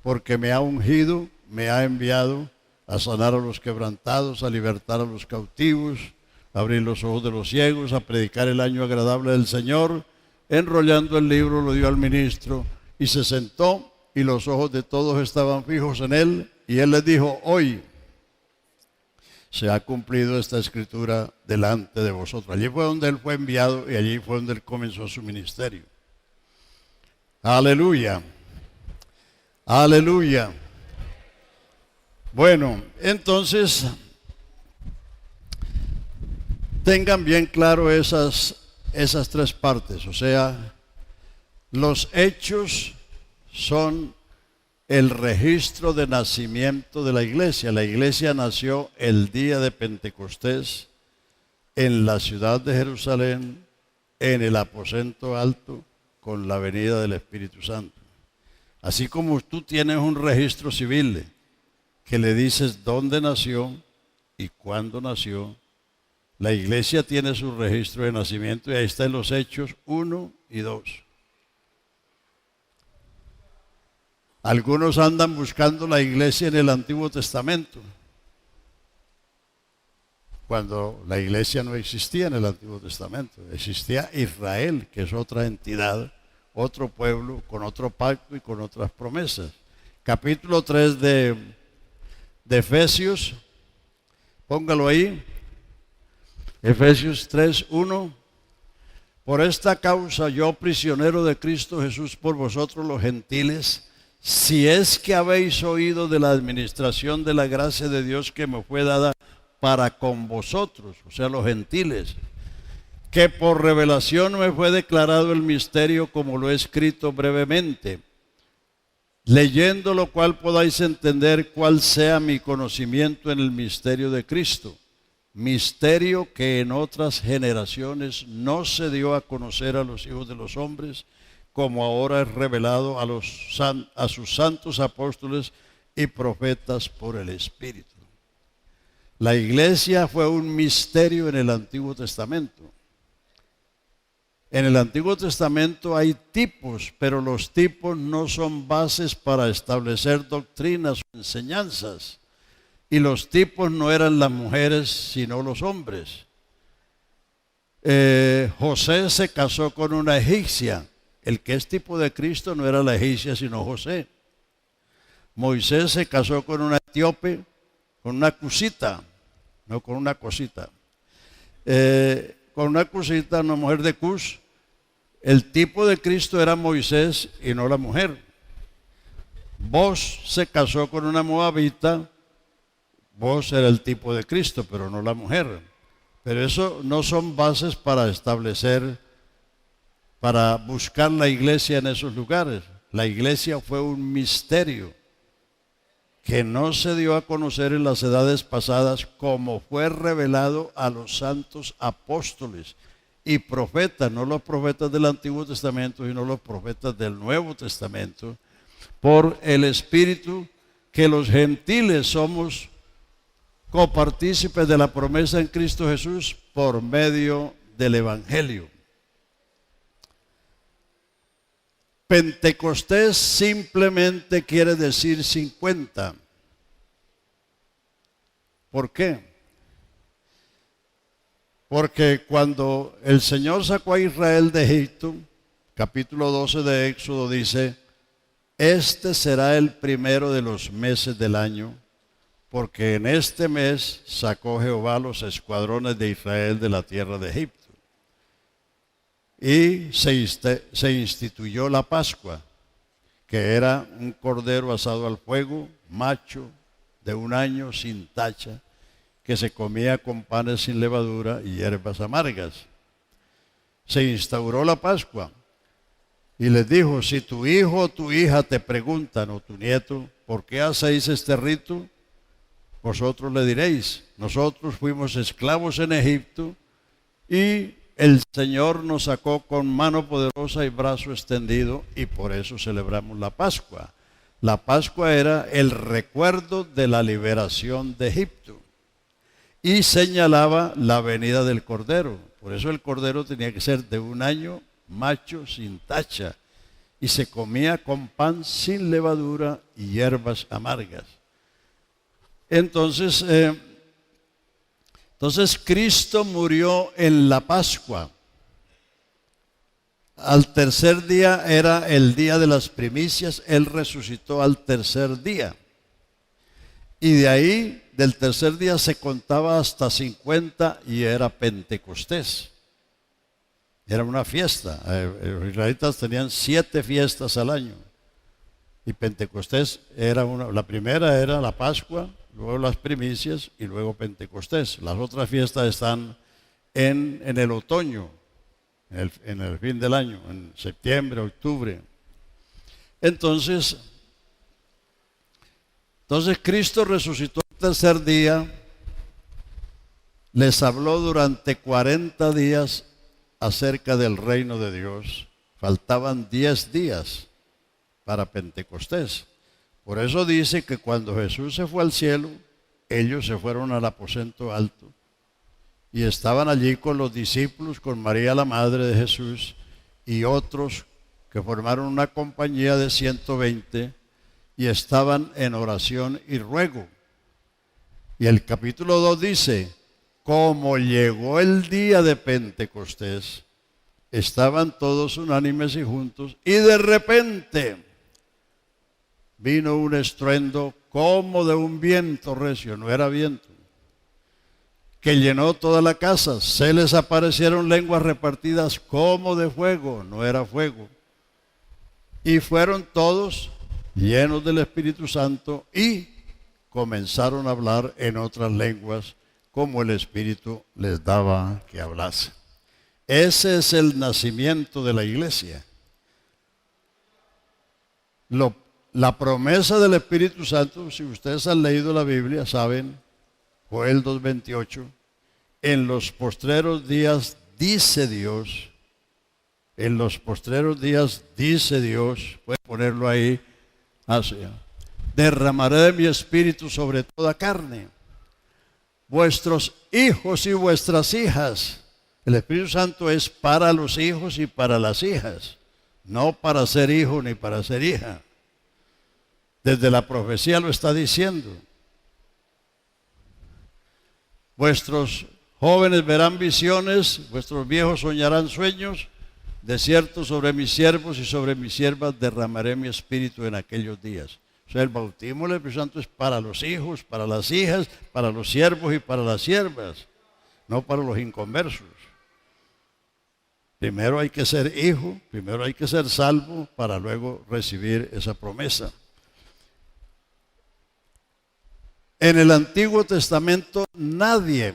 porque me ha ungido, me ha enviado a sanar a los quebrantados, a libertar a los cautivos, a abrir los ojos de los ciegos, a predicar el año agradable del Señor. Enrollando el libro lo dio al ministro y se sentó, y los ojos de todos estaban fijos en él, y él les dijo: hoy se ha cumplido esta escritura delante de vosotros. Allí fue donde él fue enviado y allí fue donde él comenzó su ministerio. Aleluya. Aleluya. Bueno, entonces tengan bien claro esas tres partes. O sea, los hechos son el registro de nacimiento de la iglesia. La iglesia nació el día de Pentecostés en la ciudad de Jerusalén, en el aposento alto, con la venida del Espíritu Santo. Así como tú tienes un registro civil que le dices dónde nació y cuándo nació, la iglesia tiene su registro de nacimiento, y ahí está en los Hechos 1 y 2. Algunos andan buscando la iglesia en el Antiguo Testamento, cuando la iglesia no existía en el Antiguo Testamento. Existía Israel, que es otra entidad, otro pueblo, con otro pacto y con otras promesas. Capítulo 3 de Efesios, póngalo ahí. Efesios 3:1. Por esta causa yo, prisionero de Cristo Jesús, por vosotros los gentiles, si es que habéis oído de la administración de la gracia de Dios que me fue dada para con vosotros, o sea, los gentiles, que por revelación me fue declarado el misterio como lo he escrito brevemente, leyendo lo cual podáis entender cuál sea mi conocimiento en el misterio de Cristo, misterio que en otras generaciones no se dio a conocer a los hijos de los hombres, como ahora es revelado a sus santos apóstoles y profetas por el Espíritu. La iglesia fue un misterio en el Antiguo Testamento. En el Antiguo Testamento hay tipos, pero los tipos no son bases para establecer doctrinas o enseñanzas. Y los tipos no eran las mujeres, sino los hombres. José se casó con una egipcia. El que es tipo de Cristo no era la egipcia, sino José. Moisés se casó con una etíope, con una cusita, no con una cosita. Con una cusita, una mujer de Cus. El tipo de Cristo era Moisés y no la mujer. Vos se casó con una moabita. Vos era el tipo de Cristo, pero no la mujer. Pero eso no son bases para establecer, para buscar la iglesia en esos lugares. La iglesia fue un misterio que no se dio a conocer en las edades pasadas, como fue revelado a los santos apóstoles y profetas, no los profetas del Antiguo Testamento, sino los profetas del Nuevo Testamento, por el Espíritu, que los gentiles somos copartícipes de la promesa en Cristo Jesús por medio del Evangelio. Pentecostés simplemente quiere decir 50. ¿Por qué? Porque cuando el Señor sacó a Israel de Egipto, capítulo 12 de Éxodo dice: este será el primero de los meses del año, porque en este mes sacó Jehová los escuadrones de Israel de la tierra de Egipto. Y se instituyó la Pascua, que era un cordero asado al fuego, macho, de 1 año, sin tacha, que se comía con panes sin levadura y hierbas amargas. Se instauró la Pascua y les dijo: si tu hijo o tu hija te preguntan, o tu nieto, ¿por qué hacéis este rito? Vosotros le diréis: nosotros fuimos esclavos en Egipto y el Señor nos sacó con mano poderosa y brazo extendido, y por eso celebramos la Pascua. La Pascua era el recuerdo de la liberación de Egipto y señalaba la venida del Cordero. Por eso el Cordero tenía que ser de 1 año, macho, sin tacha, y se comía con pan sin levadura y hierbas amargas. Entonces Cristo murió en la Pascua. Al tercer día era el día de las primicias. Él resucitó al tercer día. Y de ahí, del tercer día, se contaba hasta 50 y era Pentecostés. Era una fiesta. Los israelitas tenían 7 fiestas al año. Y Pentecostés era la primera era la Pascua, luego las primicias y luego Pentecostés. Las otras fiestas están en el otoño, en el fin del año, en septiembre, octubre. Entonces Cristo resucitó el tercer día, les habló durante 40 días acerca del reino de Dios. Faltaban 10 días para Pentecostés. Por eso dice que cuando Jesús se fue al cielo, ellos se fueron al aposento alto y estaban allí con los discípulos, con María la madre de Jesús y otros que formaron una compañía de 120 y estaban en oración y ruego. Y el capítulo 2 dice: como llegó el día de Pentecostés, estaban todos unánimes y juntos, y de repente vino un estruendo como de un viento recio, no era viento, que llenó toda la casa. Se les aparecieron lenguas repartidas como de fuego, no era fuego. Y fueron todos llenos del Espíritu Santo y comenzaron a hablar en otras lenguas como el Espíritu les daba que hablase. Ese es el nacimiento de la iglesia. La promesa del Espíritu Santo, si ustedes han leído la Biblia, saben, Joel 2:28, en los postreros días dice Dios, en los postreros días dice Dios, puede ponerlo ahí, derramaré de mi espíritu sobre toda carne. Vuestros hijos y vuestras hijas. El Espíritu Santo es para los hijos y para las hijas, no para ser hijo ni para ser hija. Desde la profecía lo está diciendo. Vuestros jóvenes verán visiones, vuestros viejos soñarán sueños. De cierto, sobre mis siervos y sobre mis siervas derramaré mi espíritu en aquellos días. O sea, el bautismo del Espíritu Santo es para los hijos, para las hijas, para los siervos y para las siervas, no para los inconversos. Primero hay que ser hijo, primero hay que ser salvo para luego recibir esa promesa. En el Antiguo Testamento nadie,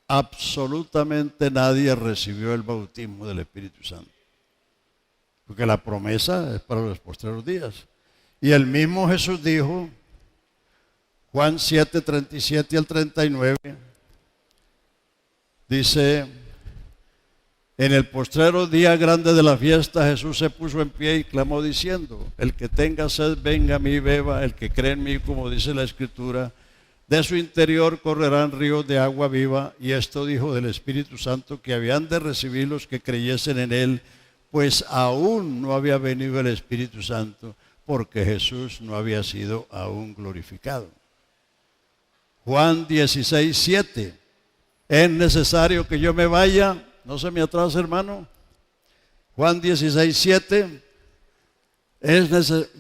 absolutamente nadie recibió el bautismo del Espíritu Santo, porque la promesa es para los postreros días. Y el mismo Jesús dijo, Juan 7:37 al 39, dice, en el postrero día grande de la fiesta, Jesús se puso en pie y clamó diciendo, el que tenga sed, venga a mí y beba, el que cree en mí, como dice la Escritura, de su interior correrán ríos de agua viva. Y esto dijo del Espíritu Santo, que habían de recibir los que creyesen en él, pues aún no había venido el Espíritu Santo, porque Jesús no había sido aún glorificado. Juan 16:7, es necesario que yo me vaya. No se me atrase, hermano. Juan 16:7,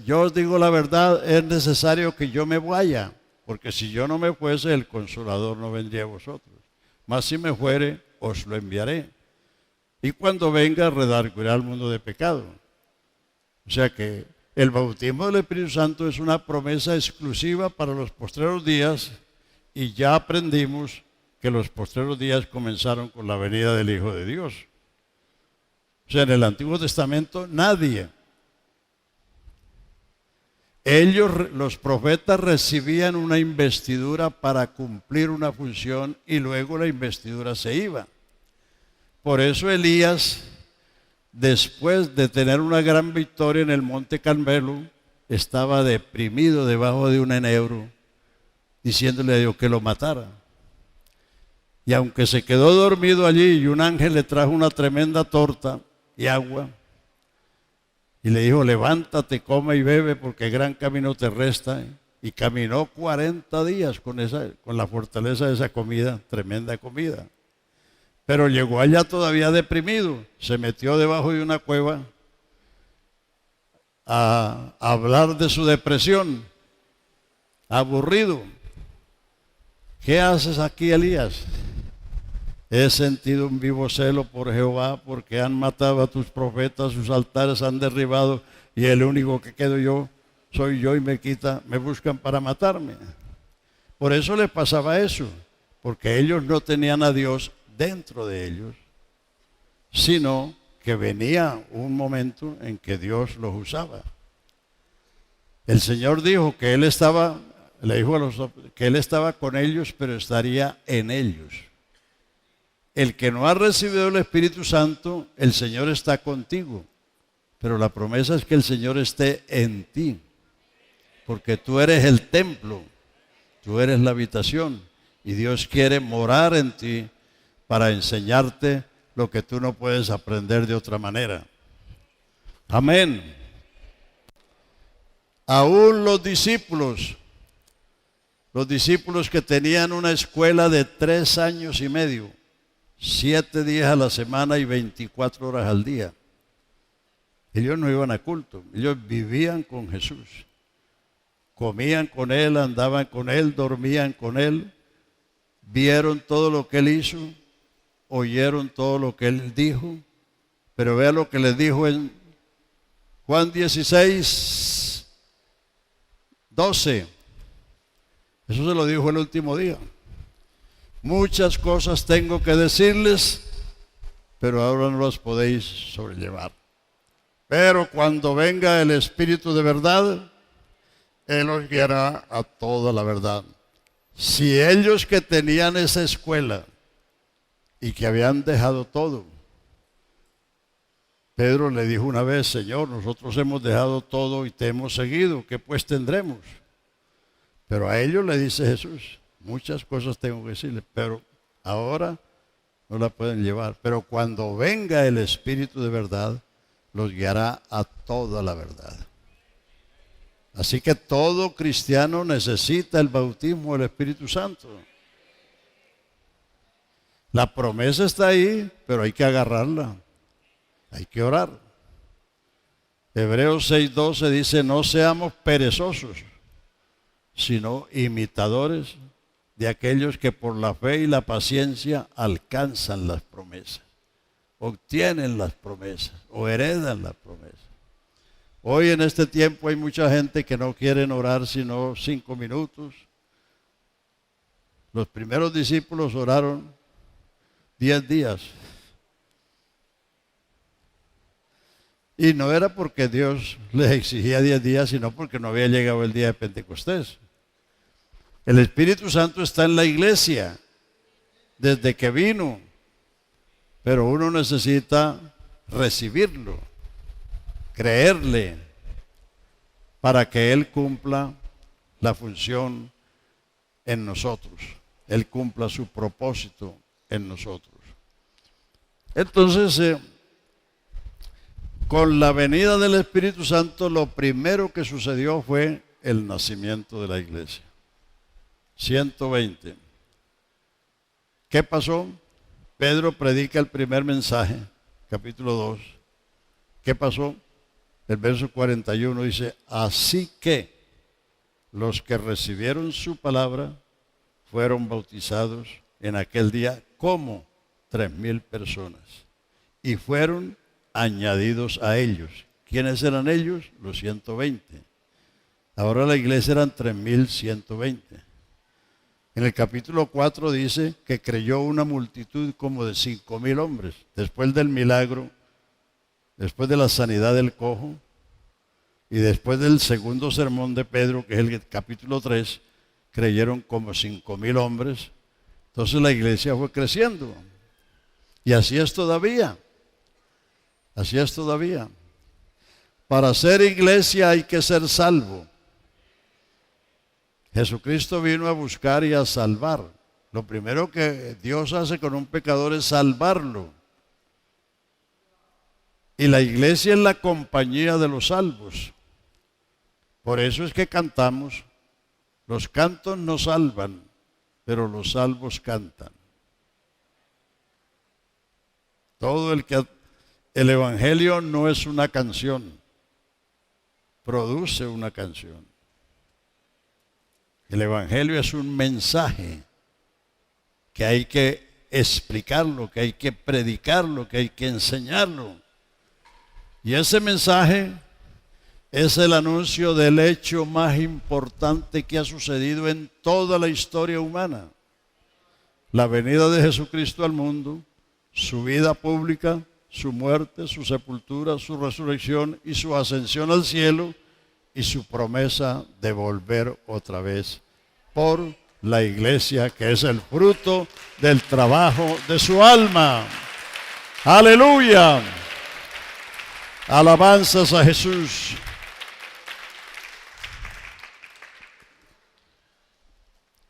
yo os digo la verdad, es necesario que yo me vaya, porque si yo no me fuese, el Consolador no vendría a vosotros. Mas si me fuere, os lo enviaré. Y cuando venga, redarguirá al mundo de pecado. O sea que el bautismo del Espíritu Santo es una promesa exclusiva para los postreros días, y ya aprendimos que los postreros días comenzaron con la venida del Hijo de Dios. O sea, en el Antiguo Testamento nadie. Ellos, los profetas, recibían una investidura para cumplir una función y luego la investidura se iba. Por eso Elías, después de tener una gran victoria en el Monte Carmelo, estaba deprimido debajo de un enebro, diciéndole a Dios que lo matara. Y aunque se quedó dormido allí y un ángel le trajo una tremenda torta y agua, y le dijo, levántate, come y bebe, porque gran camino te resta. Y caminó 40 días con la fortaleza de esa comida, tremenda comida. Pero llegó allá todavía deprimido, se metió debajo de una cueva a hablar de su depresión, aburrido. ¿Qué haces aquí, Elías? He sentido un vivo celo por Jehová, porque han matado a tus profetas, sus altares han derribado, y el único que quedo yo soy yo, y me buscan para matarme. Por eso les pasaba eso, porque ellos no tenían a Dios dentro de ellos, sino que venía un momento en que Dios los usaba. El Señor dijo que Él estaba, le dijo que Él estaba con ellos, pero estaría en ellos. El que no ha recibido el Espíritu Santo, el Señor está contigo, pero la promesa es que el Señor esté en ti, porque tú eres el templo, tú eres la habitación, y Dios quiere morar en ti para enseñarte lo que tú no puedes aprender de otra manera. Amén. Aún los discípulos Los discípulos que tenían una escuela de 3 años y medio, 7 días a la semana y 24 horas al día. Ellos no iban a culto, ellos vivían con Jesús. Comían con Él, andaban con Él, dormían con Él, vieron todo lo que Él hizo, oyeron todo lo que Él dijo. Pero vea lo que les dijo en Juan 16, 12. Eso se lo dijo el último día. Muchas cosas tengo que decirles, pero ahora no las podéis sobrellevar. Pero cuando venga el Espíritu de verdad, Él os guiará a toda la verdad. Si ellos que tenían esa escuela y que habían dejado todo, Pedro le dijo una vez: Señor, nosotros hemos dejado todo y te hemos seguido, ¿qué pues tendremos? Pero a ellos le dice Jesús: muchas cosas tengo que decirles, pero ahora no la pueden llevar. Pero cuando venga el Espíritu de verdad, los guiará a toda la verdad. Así que todo cristiano necesita el bautismo del Espíritu Santo. La promesa está ahí, pero hay que agarrarla. Hay que orar. Hebreos 6:12 dice: no seamos perezosos, sino imitadores de aquellos que por la fe y la paciencia alcanzan las promesas, obtienen las promesas o heredan las promesas. Hoy en este tiempo hay mucha gente que no quieren orar sino 5 minutos. Los primeros discípulos oraron 10 días. Y no era porque Dios les exigía 10 días, sino porque no había llegado el día de Pentecostés. El Espíritu Santo está en la iglesia desde que vino, pero uno necesita recibirlo, creerle, para que Él cumpla la función en nosotros, Él cumpla su propósito en nosotros. Entonces, con la venida del Espíritu Santo, lo primero que sucedió fue el nacimiento de la iglesia. 120. ¿Qué pasó? Pedro predica el primer mensaje, capítulo 2. ¿Qué pasó? El verso 41 dice: así que los que recibieron su palabra fueron bautizados en aquel día como 3,000 personas. Y fueron añadidos a ellos. ¿Quiénes eran ellos? Los 120. Ahora la iglesia eran 3,120. En el capítulo 4 dice que creyó una multitud como de 5,000 hombres. Después del milagro, después de la sanidad del cojo y después del segundo sermón de Pedro, que es el capítulo 3, creyeron como 5,000 hombres. Entonces la iglesia fue creciendo. Y así es todavía. Así es todavía. Para ser iglesia hay que ser salvo. Jesucristo vino a buscar y a salvar. Lo primero que Dios hace con un pecador es salvarlo. Y la iglesia es la compañía de los salvos. Por eso es que cantamos. Los cantos no salvan, pero los salvos cantan. El evangelio no es una canción, produce una canción. El evangelio es un mensaje que hay que explicarlo, que hay que predicarlo, que hay que enseñarlo. Y ese mensaje es el anuncio del hecho más importante que ha sucedido en toda la historia humana: la venida de Jesucristo al mundo, su vida pública, su muerte, su sepultura, su resurrección y su ascensión al cielo, y su promesa de volver otra vez por la iglesia, que es el fruto del trabajo de su alma. ¡Aleluya! Alabanzas a Jesús.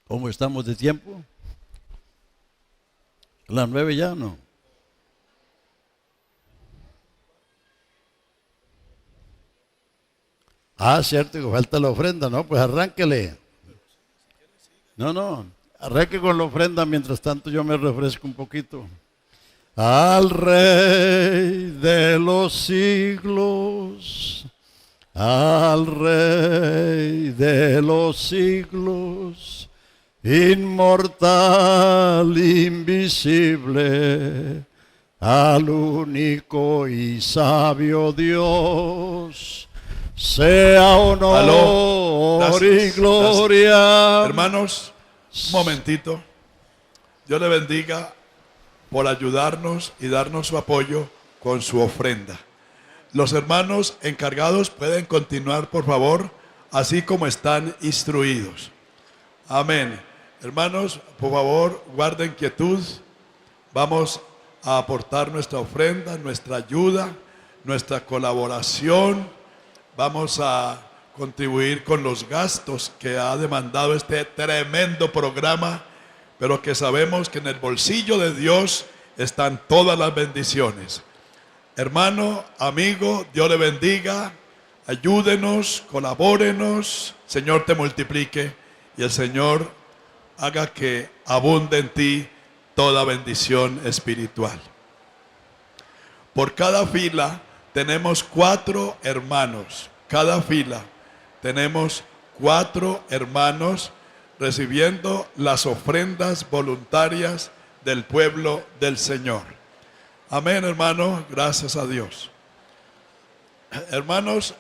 ¿Cómo estamos de tiempo? Las 9 ya, ¿no? Ah, cierto que falta la ofrenda, ¿no? Pues arránquele. No, arranque con la ofrenda, mientras tanto yo me refresco un poquito. Al Rey de los siglos, al Rey de los siglos, inmortal, invisible, al único y sabio Dios, sea honor Aló. Gracias, y gloria. gracias. Hermanos, un momentito. Dios le bendiga por ayudarnos y darnos su apoyo con su ofrenda. Los hermanos encargados pueden continuar, por favor, así como están instruidos. Amén. Hermanos, por favor, guarden quietud. Vamos a aportar nuestra ofrenda, nuestra ayuda, nuestra colaboración. Vamos a contribuir con los gastos que ha demandado este tremendo programa, pero que sabemos que en el bolsillo de Dios están todas las bendiciones. Hermano, amigo, Dios le bendiga. Ayúdenos, colabórenos. Señor te multiplique y el Señor haga que abunde en ti toda bendición espiritual. Por cada fila tenemos 4 hermanos. Cada fila tenemos 4 hermanos recibiendo las ofrendas voluntarias del pueblo del Señor. Amén, hermano. Gracias a Dios. Hermanos,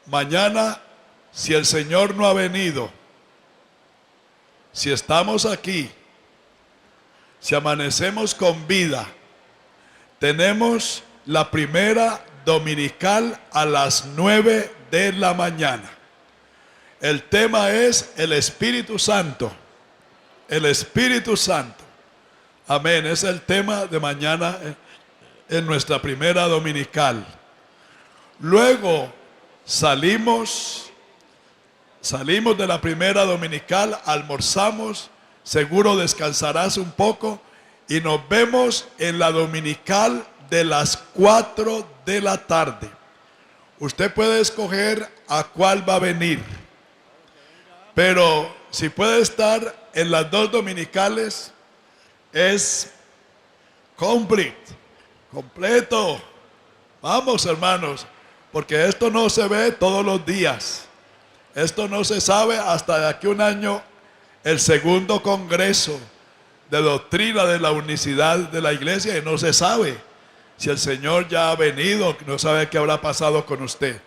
mañana, si el Señor no ha venido, si estamos aquí, si amanecemos con vida, tenemos la primera dominical a las 9 de la mañana. El tema es el Espíritu Santo. El Espíritu Santo. Amén. Es el tema de mañana en nuestra primera dominical. Luego salimos de la primera dominical, almorzamos, seguro descansarás un poco y nos vemos en la dominical de las 4 de la tarde. Usted puede escoger a cuál va a venir, pero si puede estar en las 2 dominicales, es completo. Vamos, hermanos, porque esto no se ve todos los días. Esto no se sabe hasta de aquí a un año, el segundo congreso de doctrina de la unicidad de la iglesia, y no se sabe si el Señor ya ha venido, no sabe qué habrá pasado con usted.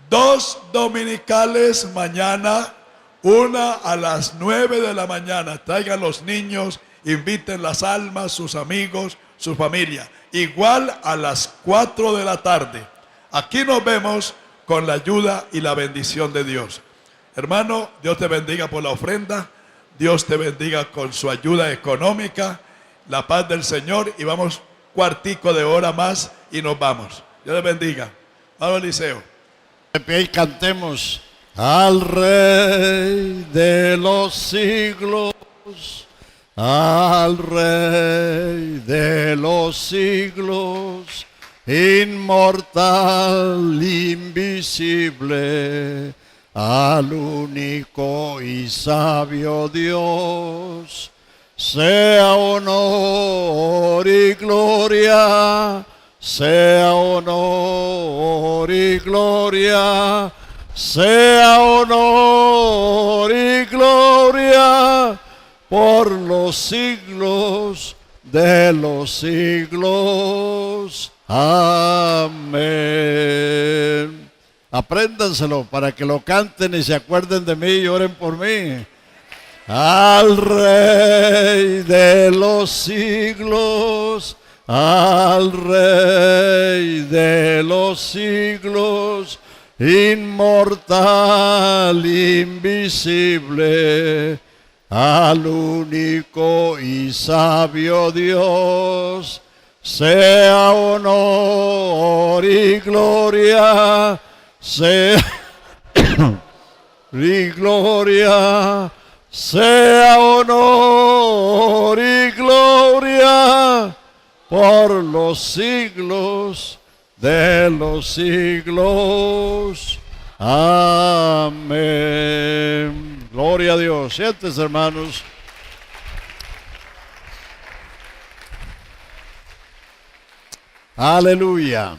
2 dominicales mañana, una a las 9 de la mañana. Traigan los niños, inviten las almas, sus amigos, su familia. Igual a las 4 de la tarde. Aquí nos vemos con la ayuda y la bendición de Dios. Hermano, Dios te bendiga por la ofrenda. Dios te bendiga con su ayuda económica. La paz del Señor. Y vamos cuartico de hora más y nos vamos. Dios te bendiga. Vamos, Eliseo. De pie y cantemos. Al Rey de los siglos, al Rey de los siglos, inmortal, invisible, al único y sabio Dios, sea honor y gloria, sea honor y gloria, sea honor y gloria por los siglos de los siglos. Amén. Apréndanselo para que lo canten y se acuerden de mí y oren por mí. Al Rey de los siglos, al Rey de los siglos, inmortal, invisible, al único y sabio Dios, sea honor y gloria, sea y gloria, sea honor y gloria por los siglos de los siglos. Amén. Gloria a Dios. Siéntense, hermanos. Aleluya.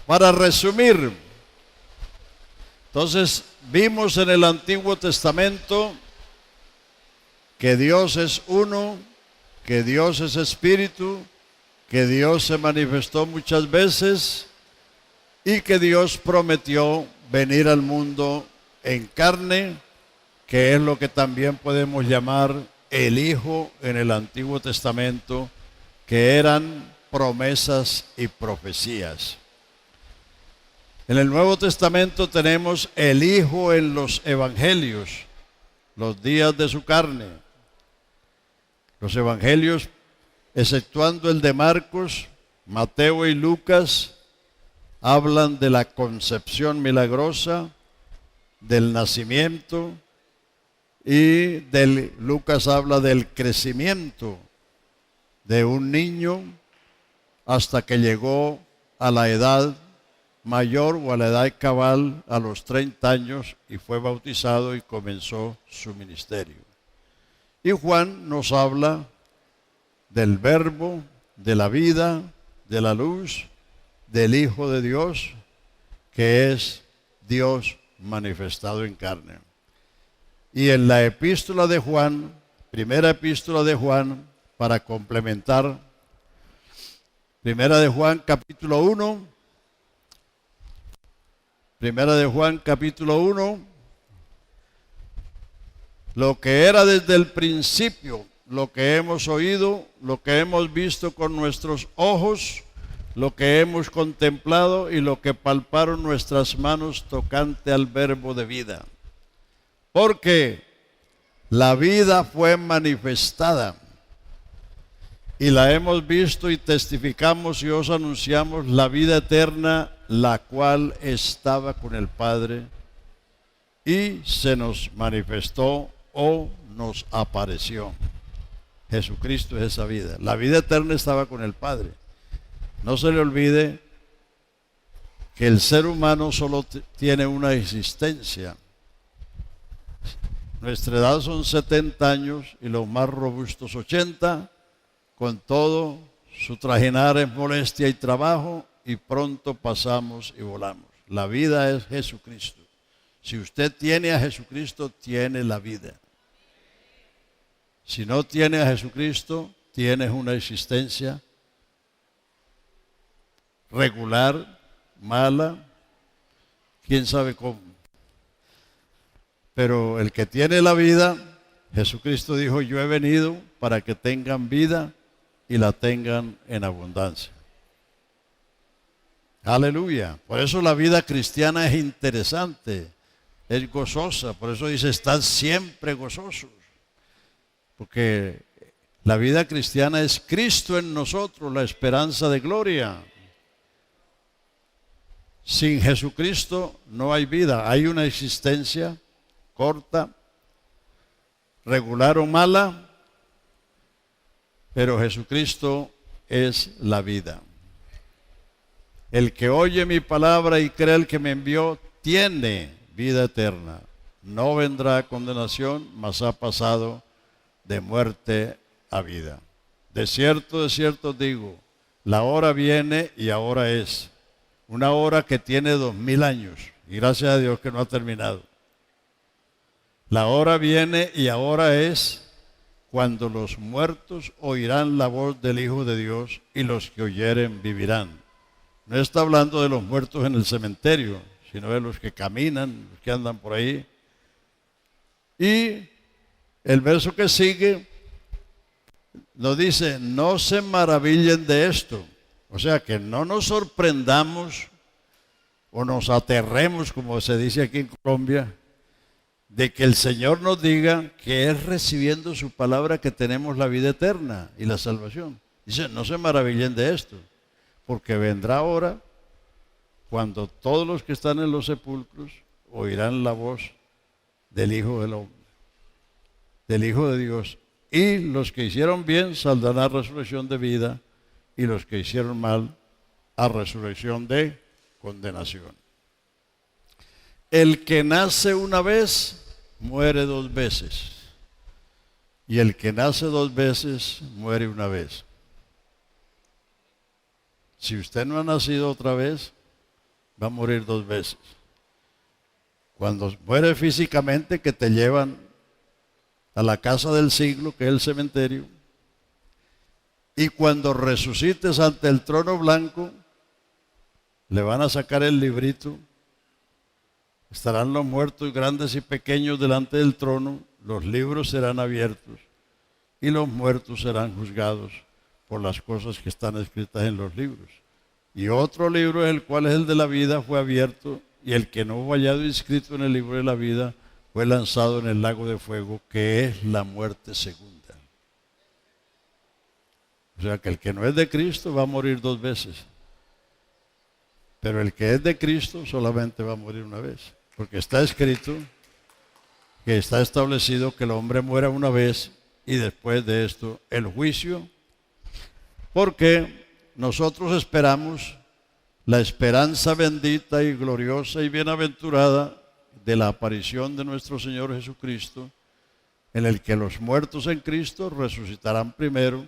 Para resumir, entonces vimos en el Antiguo Testamento que Dios es uno, que Dios es espíritu, que Dios se manifestó muchas veces y que Dios prometió venir al mundo en carne, que es lo que también podemos llamar el Hijo en el Antiguo Testamento, que eran promesas y profecías. En el Nuevo Testamento tenemos el Hijo en los Evangelios, los días de su carne. Los Evangelios, exceptuando el de Marcos, Mateo y Lucas, hablan de la concepción milagrosa, del nacimiento, y Lucas habla del crecimiento de un niño hasta que llegó a la edad mayor o a la edad cabal a los 30 años y fue bautizado y comenzó su ministerio. Y Juan nos habla del Verbo, de la vida, de la luz, del Hijo de Dios, que es Dios manifestado en carne. Y en la epístola de Juan, primera epístola de Juan, para complementar, primera de Juan capítulo 1, primera de Juan capítulo 1, lo que era desde el principio, lo que hemos oído, lo que hemos visto con nuestros ojos, lo que hemos contemplado y lo que palparon nuestras manos tocante al verbo de vida. Porque la vida fue manifestada y la hemos visto y testificamos y os anunciamos la vida eterna, la cual estaba con el Padre y se nos manifestó o nos apareció. Jesucristo es esa vida. La vida eterna estaba con el Padre. No se le olvide que el ser humano solo tiene una existencia. Nuestra edad son 70 años y los más robustos 80. Con todo, su trajinar es molestia y trabajo y pronto pasamos y volamos. La vida es Jesucristo. Si usted tiene a Jesucristo, tiene la vida. Si no tiene a Jesucristo, tienes una existencia regular, mala, quién sabe cómo. Pero el que tiene la vida, Jesucristo dijo, yo he venido para que tengan vida y la tengan en abundancia. Aleluya. Por eso la vida cristiana es interesante, es gozosa. Por eso dice, estad siempre gozosos. Porque la vida cristiana es Cristo en nosotros, la esperanza de gloria. Sin Jesucristo no hay vida, hay una existencia corta, regular o mala, pero Jesucristo es la vida. El que oye mi palabra y cree el que me envió, tiene vida eterna. No vendrá a condenación, mas ha pasado de muerte a vida. De cierto os digo, la hora viene y ahora es. Una hora que tiene 2000 años. Y gracias a Dios que no ha terminado. La hora viene y ahora es cuando los muertos oirán la voz del Hijo de Dios y los que oyeren vivirán. No está hablando de los muertos en el cementerio, sino de los que caminan, los que andan por ahí. Y el verso que sigue nos dice, no se maravillen de esto. O sea, que no nos sorprendamos o nos aterremos, como se dice aquí en Colombia, de que el Señor nos diga que es recibiendo su palabra que tenemos la vida eterna y la salvación. Dice, no se maravillen de esto, porque vendrá hora cuando todos los que están en los sepulcros oirán la voz del Hijo del Hombre, del Hijo de Dios, y los que hicieron bien saldrán a resurrección de vida, y los que hicieron mal a resurrección de condenación. El que nace una vez, muere dos veces. Y el que nace dos veces, muere una vez. Si usted no ha nacido otra vez, va a morir dos veces. Cuando muere físicamente, que te llevan a la casa del siglo, que es el cementerio, y cuando resucites ante el trono blanco, le van a sacar el librito. Estarán los muertos grandes y pequeños delante del trono, los libros serán abiertos y los muertos serán juzgados por las cosas que están escritas en los libros. Y otro libro, el cual es el de la vida, fue abierto, y el que no fue hallado inscrito en el libro de la vida fue lanzado en el lago de fuego, que es la muerte segunda. O sea que el que no es de Cristo va a morir dos veces. Pero el que es de Cristo solamente va a morir una vez. Porque está escrito que está establecido que el hombre muera una vez y después de esto el juicio. Porque nosotros esperamos la esperanza bendita y gloriosa y bienaventurada de la aparición de nuestro Señor Jesucristo, en el que los muertos en Cristo resucitarán primero,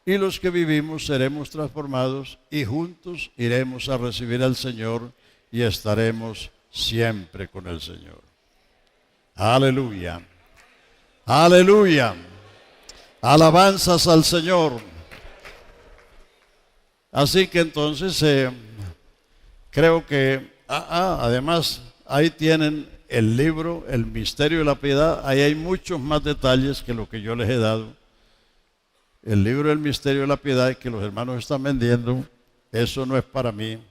y los que vivimos seremos transformados y juntos iremos a recibir al Señor y estaremos siempre con el Señor. Aleluya. Aleluya. Alabanzas al Señor. Así que entonces creo que, además, ahí tienen el libro, El Misterio de la Piedad. Ahí hay muchos más detalles que lo que yo les he dado. El libro El Misterio de la Piedad que los hermanos están vendiendo, eso no es para mí.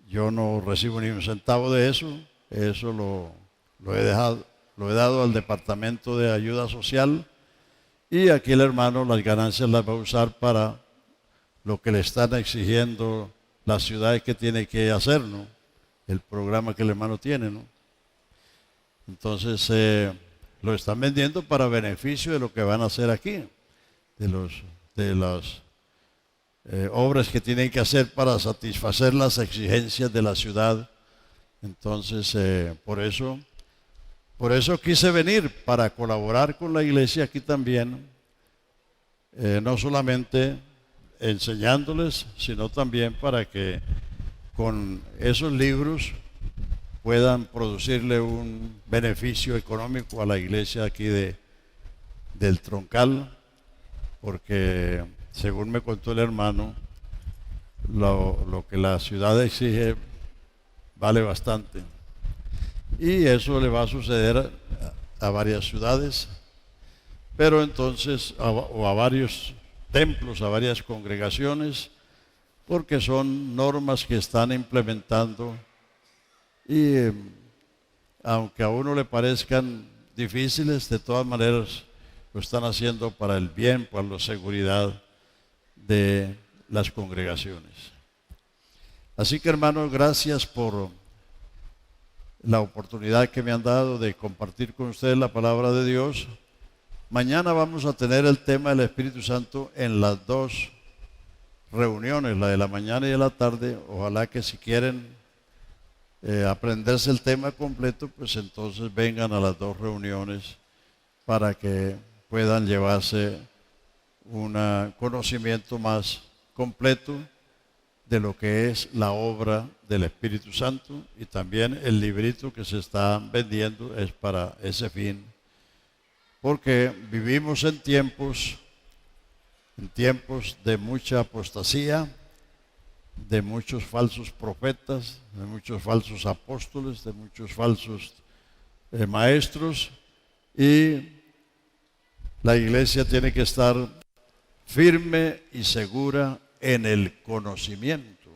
Yo no recibo ni un centavo de eso. Eso lo he dado al Departamento de Ayuda Social, y aquí el hermano las ganancias las va a usar para lo que le están exigiendo las ciudades que tiene que hacer, ¿no? El programa que el hermano tiene, ¿no? Entonces lo están vendiendo para beneficio de lo que van a hacer aquí, de las obras que tienen que hacer para satisfacer las exigencias de la ciudad. Entonces por eso quise venir, para colaborar con la iglesia aquí también, no solamente enseñándoles, sino también para que con esos libros puedan producirle un beneficio económico a la iglesia aquí del Troncal, porque según me contó el hermano, lo que la ciudad exige vale bastante. Y eso le va a suceder a varias ciudades, pero entonces, o a varios templos, a varias congregaciones, porque son normas que están implementando, y aunque a uno le parezcan difíciles, de todas maneras lo están haciendo para el bien, para la seguridad de las congregaciones. Así que, hermanos, gracias por la oportunidad que me han dado de compartir con ustedes la palabra de Dios. Mañana vamos a tener el tema del Espíritu Santo en las dos reuniones, la de la mañana y de la tarde. Ojalá que si quieren aprenderse el tema completo, pues entonces vengan a las dos reuniones para que puedan llevarse un conocimiento más completo de lo que es la obra del Espíritu Santo, y también el librito que se está vendiendo es para ese fin, porque vivimos en tiempos de mucha apostasía, de muchos falsos profetas, de muchos falsos apóstoles, de muchos falsos maestros, y la iglesia tiene que estar firme y segura en el conocimiento.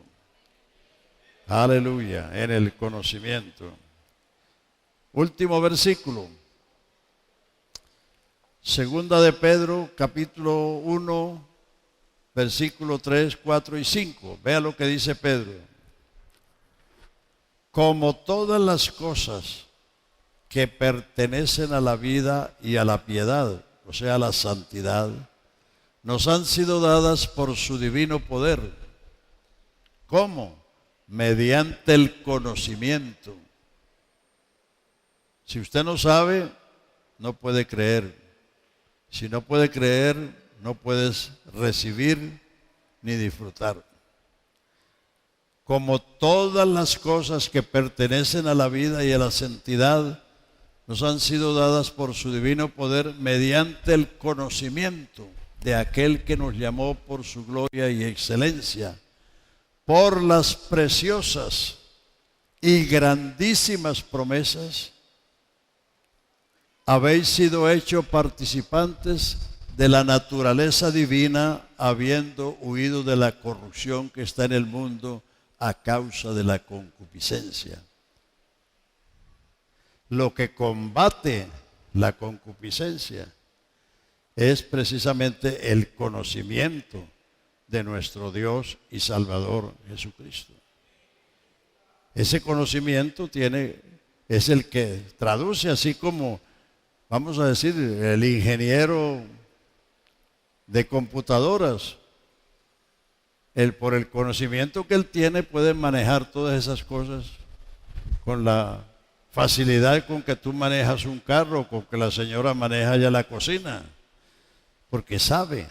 Aleluya, en el conocimiento. Último versículo. Segunda de Pedro, capítulo 1, versículo 3, 4 y 5. Vea lo que dice Pedro. Como todas las cosas que pertenecen a la vida y a la piedad, o sea, a la santidad, nos han sido dadas por su divino poder, ¿Cómo? Mediante el conocimiento. Si usted no sabe, no puede creer. Si no puede creer, no puedes recibir ni disfrutar. Como todas las cosas que pertenecen a la vida y a la santidad, nos han sido dadas por su divino poder mediante el conocimiento de aquel que nos llamó por su gloria y excelencia, por las preciosas y grandísimas promesas, habéis sido hechos participantes de la naturaleza divina, habiendo huido de la corrupción que está en el mundo a causa de la concupiscencia. Lo que combate la concupiscencia es precisamente el conocimiento de nuestro Dios y Salvador Jesucristo. Ese conocimiento es el que traduce, así como, vamos a decir, el ingeniero de computadoras. Por el conocimiento que él tiene puede manejar todas esas cosas con la facilidad con que tú manejas un carro, con que la señora maneja ya la cocina, porque sabe,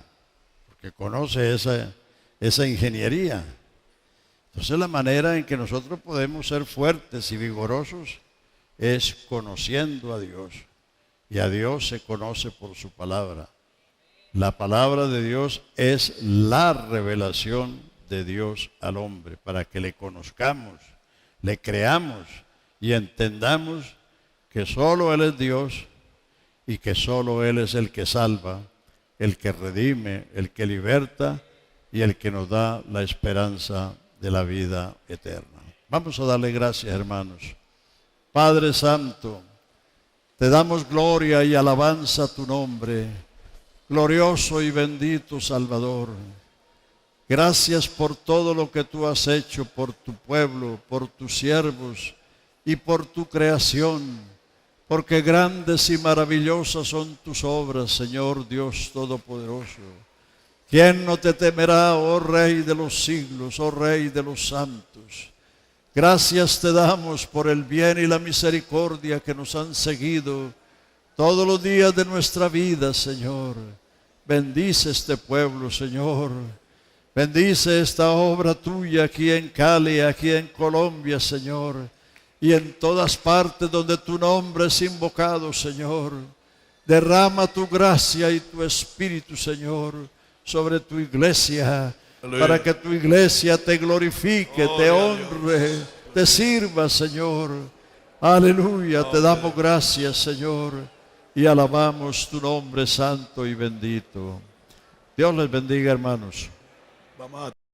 porque conoce esa ingeniería. Entonces la manera en que nosotros podemos ser fuertes y vigorosos es conociendo a Dios, y a Dios se conoce por su palabra. La palabra de Dios es la revelación de Dios al hombre, para que le conozcamos, le creamos y entendamos que solo Él es Dios y que solo Él es el que salva, el que redime, el que liberta y el que nos da la esperanza de la vida eterna. Vamos a darle gracias, hermanos. Padre Santo, te damos gloria y alabanza a tu nombre, glorioso y bendito Salvador. Gracias por todo lo que tú has hecho por tu pueblo, por tus siervos y por tu creación, porque grandes y maravillosas son tus obras, Señor Dios Todopoderoso. ¿Quién no te temerá, oh Rey de los siglos, oh Rey de los santos? Gracias te damos por el bien y la misericordia que nos han seguido todos los días de nuestra vida, Señor. Bendice este pueblo, Señor. Bendice esta obra tuya aquí en Cali, aquí en Colombia, Señor, y en todas partes donde tu nombre es invocado, Señor. Derrama tu gracia y tu espíritu, Señor, sobre tu iglesia, Aleluya. para que tu iglesia te glorifique, te honre, te sirva, Señor. Aleluya, te damos gracias, Señor, y alabamos tu nombre santo y bendito. Dios les bendiga, hermanos. Vamos a